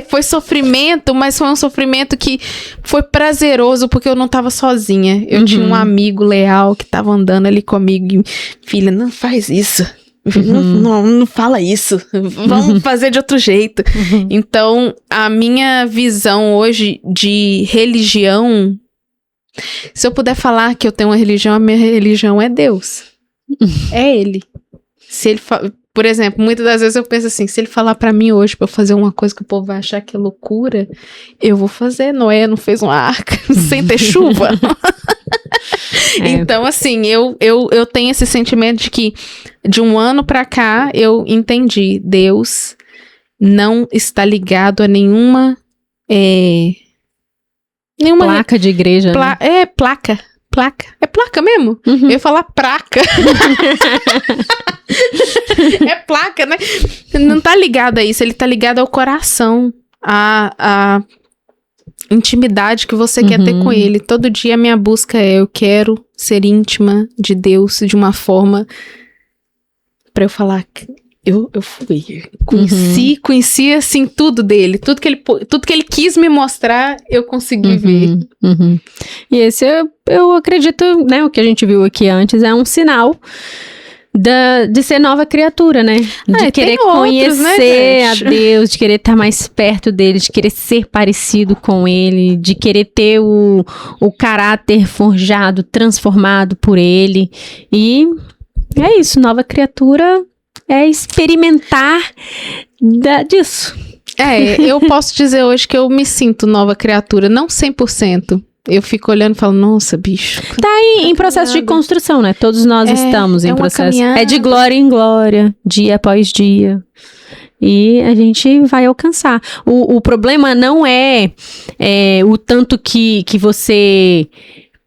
B: foi sofrimento, mas foi um sofrimento que foi prazeroso, porque eu não tava sozinha, eu tinha um amigo leal que tava andando ali comigo, e, filha, não faz isso. Não fala isso, vamos fazer de outro jeito. Então, a minha visão hoje de religião, se eu puder falar que eu tenho uma religião, a minha religião é Deus. É ele. Se ele por exemplo, muitas das vezes eu penso assim, se ele falar pra mim hoje pra eu fazer uma coisa que o povo vai achar que é loucura, eu vou fazer. Noé não fez uma arca sem ter chuva. Então, assim, eu tenho esse sentimento de que de um ano pra cá eu entendi. Deus não está ligado a nenhuma
A: Placa de igreja, né?
B: placa. É placa mesmo?
A: Uhum.
B: Eu ia falar praca. É placa, né? Não tá ligado a isso, ele tá ligado ao coração, a intimidade que você quer ter com ele. Todo dia a minha busca eu quero ser íntima de Deus de uma forma pra eu falar que eu fui, conheci assim tudo dele, tudo que ele quis me mostrar, eu consegui ver.
A: E esse eu acredito, né, o que a gente viu aqui antes é um sinal de ser nova criatura, né? De querer conhecer, né, a Deus, de querer estar mais perto dele, de querer ser parecido com ele, de querer ter o caráter forjado, transformado por ele. E é isso, nova criatura é experimentar disso.
B: Eu posso dizer hoje que eu me sinto nova criatura, não 100%. Eu fico olhando e falo, nossa, bicho.
A: Tá em processo de construção, né? Todos nós estamos em processo.
B: Caminhada.
A: É de glória em glória, dia após dia. E a gente vai alcançar. O problema não é o tanto que você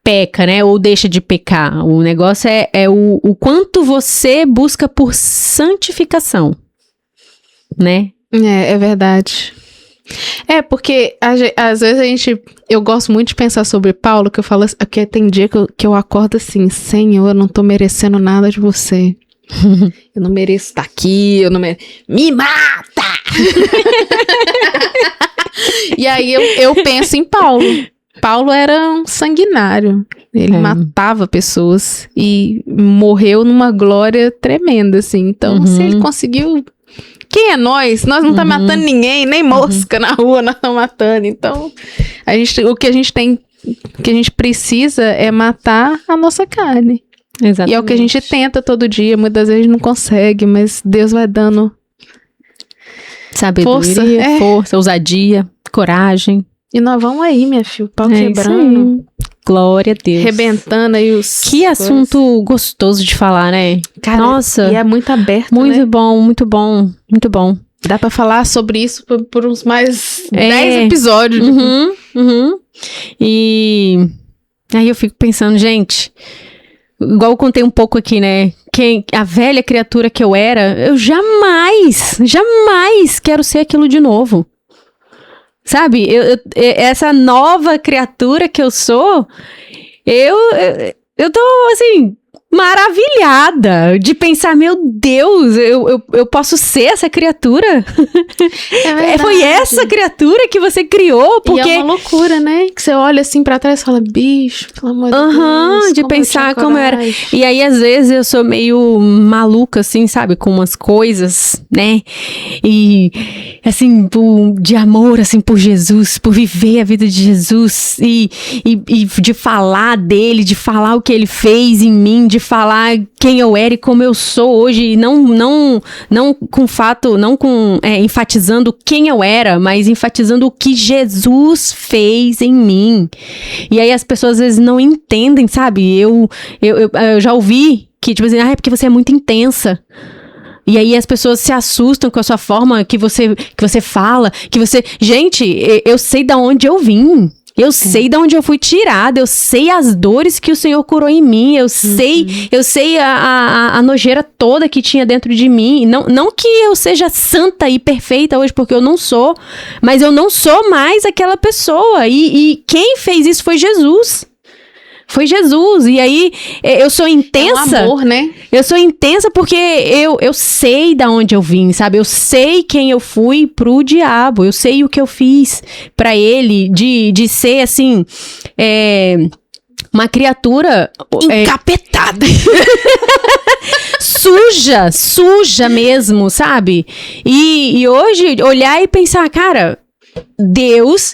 A: peca, né? Ou deixa de pecar. O negócio é o quanto você busca por santificação, né?
B: É verdade. Porque às vezes eu gosto muito de pensar sobre Paulo, que eu falo, que tem dia que eu acordo assim, Senhor, eu não tô merecendo nada de você. Eu não mereço estar aqui, me mata! E aí eu penso em Paulo. Paulo era um sanguinário. Ele matava pessoas e morreu numa glória tremenda, assim. Então, se ele conseguiu... Quem é nós? Nós não estamos matando ninguém, nem mosca na rua nós estamos matando. Então, o que a gente precisa é matar a nossa carne.
A: Exatamente.
B: E é o que a gente tenta todo dia, muitas vezes não consegue, mas Deus vai dando
A: sabedoria, força, ousadia, coragem.
B: E nós vamos aí, minha filha, o pau quebrando.
A: Glória a Deus.
B: Rebentando aí os...
A: Que assunto gostoso de falar, né?
B: Cara,
A: nossa.
B: E é muito aberto,
A: muito bom, muito bom, muito bom.
B: Dá pra falar sobre isso por uns mais 10 episódios.
A: E aí eu fico pensando, gente, igual eu contei um pouco aqui, né? A velha criatura que eu era, eu jamais quero ser aquilo de novo. Sabe, essa nova criatura que eu sou, eu tô, assim, maravilhada de pensar, meu Deus, eu posso ser essa criatura? Foi essa criatura que você criou? Porque...
B: E é uma loucura, né? Que você olha assim pra trás e fala, bicho, pelo amor de Deus.
A: De pensar como eu era. E aí, às vezes, eu sou meio maluca, assim, sabe? Com umas coisas, né? E, assim, de amor, assim, por Jesus, por viver a vida de Jesus e de falar dele, de falar o que ele fez em mim, de falar quem eu era e como eu sou hoje, não com fato, não com enfatizando quem eu era, mas enfatizando o que Jesus fez em mim. E aí as pessoas às vezes não entendem, sabe? Eu já ouvi que, tipo assim, é porque você é muito intensa. E aí as pessoas se assustam com a sua forma que você fala, que você... Gente, eu sei de onde eu vim. Eu sei de onde eu fui tirada, eu sei as dores que o Senhor curou em mim, eu sei a nojeira toda que tinha dentro de mim. Não que eu seja santa e perfeita hoje, porque eu não sou, mas eu não sou mais aquela pessoa. E quem fez isso foi Jesus. Foi Jesus. E aí, eu sou intensa.
B: É um amor, né?
A: Eu sou intensa porque eu sei de onde eu vim, sabe? Eu sei quem eu fui pro diabo. Eu sei o que eu fiz pra ele de ser, assim, uma criatura...
B: encapetada.
A: Suja mesmo, sabe? E hoje, olhar e pensar, cara, Deus...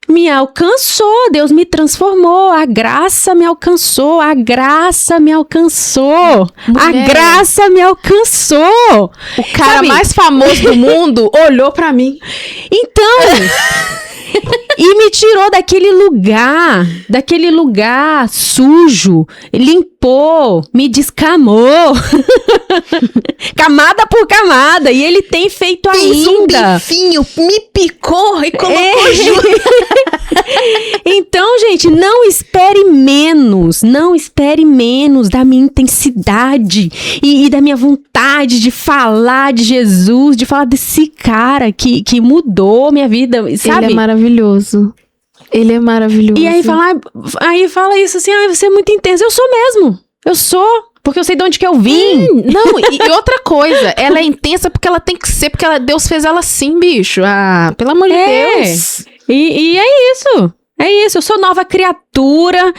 A: me alcançou, Deus me transformou, a graça me alcançou, a graça me alcançou,
B: Mulher.
A: A graça me alcançou.
B: O cara, sabe, mais famoso do mundo olhou pra mim.
A: Então, e me me tirou daquele lugar sujo, limpou, me descamou. Camada por camada. E ele tem feito
B: Fez um
A: ainda.
B: bifinho, me picou e colocou junto.
A: Então, gente, não espere menos da minha intensidade e da minha vontade de falar de Jesus, de falar desse cara que mudou minha vida, sabe?
B: Ele é maravilhoso. Ele é maravilhoso.
A: E aí fala isso assim, você é muito intensa. Eu sou mesmo. Eu sou. Porque eu sei de onde que eu vim.
B: Não, e outra coisa, ela é intensa porque ela tem que ser, porque Deus fez ela assim, bicho. Ah, pelo amor de Deus.
A: E é isso. É isso, eu sou nova criatura,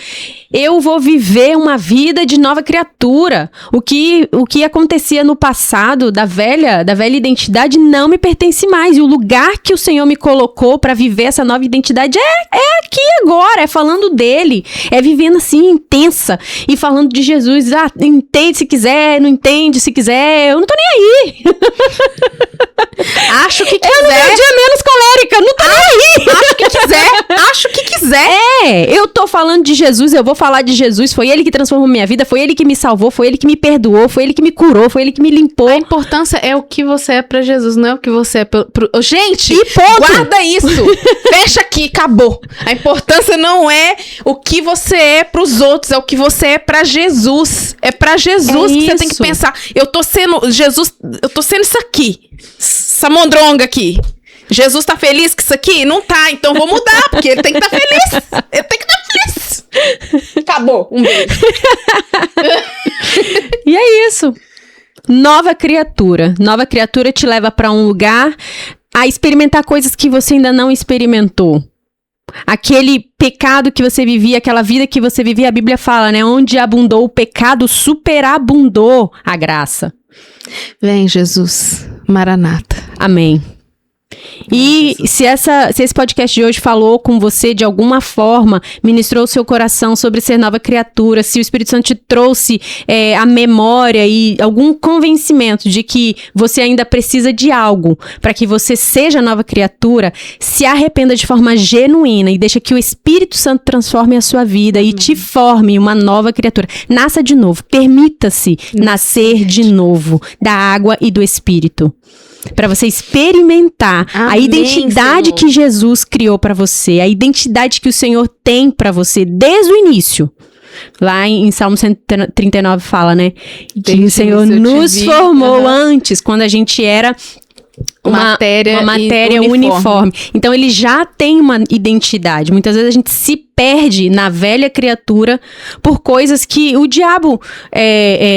A: eu vou viver uma vida de nova criatura. O que acontecia no passado, da velha identidade, não me pertence mais. E o lugar que o Senhor me colocou pra viver essa nova identidade é aqui agora, é falando dele, é vivendo assim, intensa, e falando de Jesus. Entende se quiser, não entende se quiser, eu não tô nem aí.
B: Acho que quiser.
A: Eu não sou dia menos colérica, não tô nem aí.
B: Acho que quiser.
A: Eu tô falando de Jesus, eu vou falar de Jesus. Foi ele que transformou minha vida, foi ele que me salvou, foi ele que me perdoou, foi ele que me curou, foi ele que me limpou.
B: A importância é o que você é pra Jesus, não é o que você é pro... Gente,
A: E ponto.
B: guarda isso. Fecha aqui, acabou. A importância não é o que você é pros outros, é o que você é pra Jesus. É pra Jesus que você tem que
A: isso.
B: pensar. Eu tô sendo Jesus, eu tô sendo isso aqui. Essa mondronga aqui. Jesus tá feliz com isso aqui? Não tá, então vou mudar, porque ele tem que estar feliz. Ele tem que estar feliz. Acabou. Um beijo.
A: E é isso. Nova criatura. Nova criatura te leva pra um lugar a experimentar coisas que você ainda não experimentou. Aquele pecado que você vivia, aquela vida que você vivia, a Bíblia fala, né? Onde abundou o pecado, superabundou a graça.
B: Vem, Jesus. Maranata.
A: Amém. E se esse podcast de hoje falou com você de alguma forma, ministrou o seu coração sobre ser nova criatura, se o Espírito Santo te trouxe a memória e algum convencimento de que você ainda precisa de algo para que você seja nova criatura, se arrependa de forma genuína e deixa que o Espírito Santo transforme a sua vida e te forme uma nova criatura. Nasça de novo, permita-se nascer de novo da água e do Espírito. Para você experimentar a
B: Amém,
A: identidade
B: Senhor.
A: que Jesus criou para você, a identidade que o Senhor tem para você desde o início. Lá em Salmo 139 fala, né? Que
B: Desde
A: o Senhor
B: o início eu te
A: nos
B: vi.
A: formou
B: Aham.
A: antes, quando a gente era uma matéria uniforme. Então ele já tem uma identidade. Muitas vezes a gente se perde na velha criatura por coisas que o diabo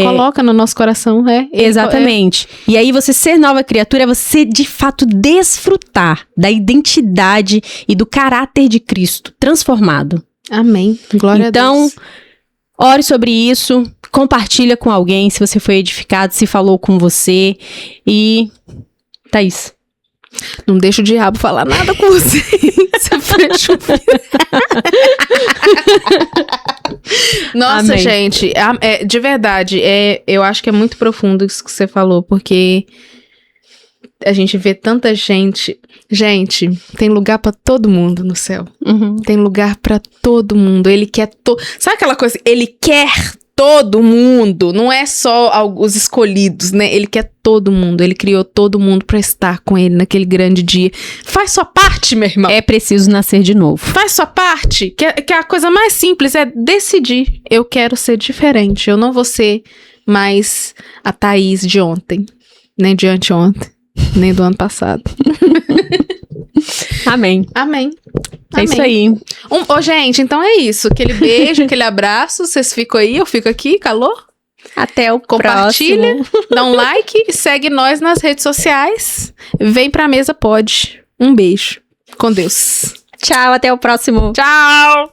B: Coloca no nosso coração,
A: Exatamente. E aí você ser nova criatura é você de fato desfrutar da identidade e do caráter de Cristo transformado.
B: Amém. Glória a
A: Então,
B: Deus.
A: ore sobre isso, compartilha com alguém se você foi edificado, se falou com você e Thaís.
B: Não deixa o diabo falar nada com você. Você fecha o Nossa,
A: Amém.
B: gente, de verdade, eu acho que é muito profundo isso que você falou, porque a gente vê tanta gente. Gente, tem lugar pra todo mundo no céu.
A: Uhum.
B: Tem lugar pra todo mundo. Ele quer Sabe aquela coisa? Ele quer todo mundo. Não é só os escolhidos, né? Ele quer todo mundo. Ele criou todo mundo pra estar com ele naquele grande dia. Faz sua parte, meu irmão.
A: É preciso nascer de novo.
B: Faz sua parte. Que a coisa mais simples é decidir. Eu quero ser diferente. Eu não vou ser mais a Thaís de ontem. Nem de anteontem. Nem do ano passado.
A: Amém.
B: Amém.
A: É isso aí.
B: Gente, então é isso. Aquele beijo, aquele abraço. Vocês ficam aí, eu fico aqui, calor.
A: Até o
B: Compartilha,
A: próximo.
B: dá um like e segue nós nas redes sociais. Vem pra mesa, pode. Um beijo. Com Deus.
A: Tchau, até o próximo.
B: Tchau!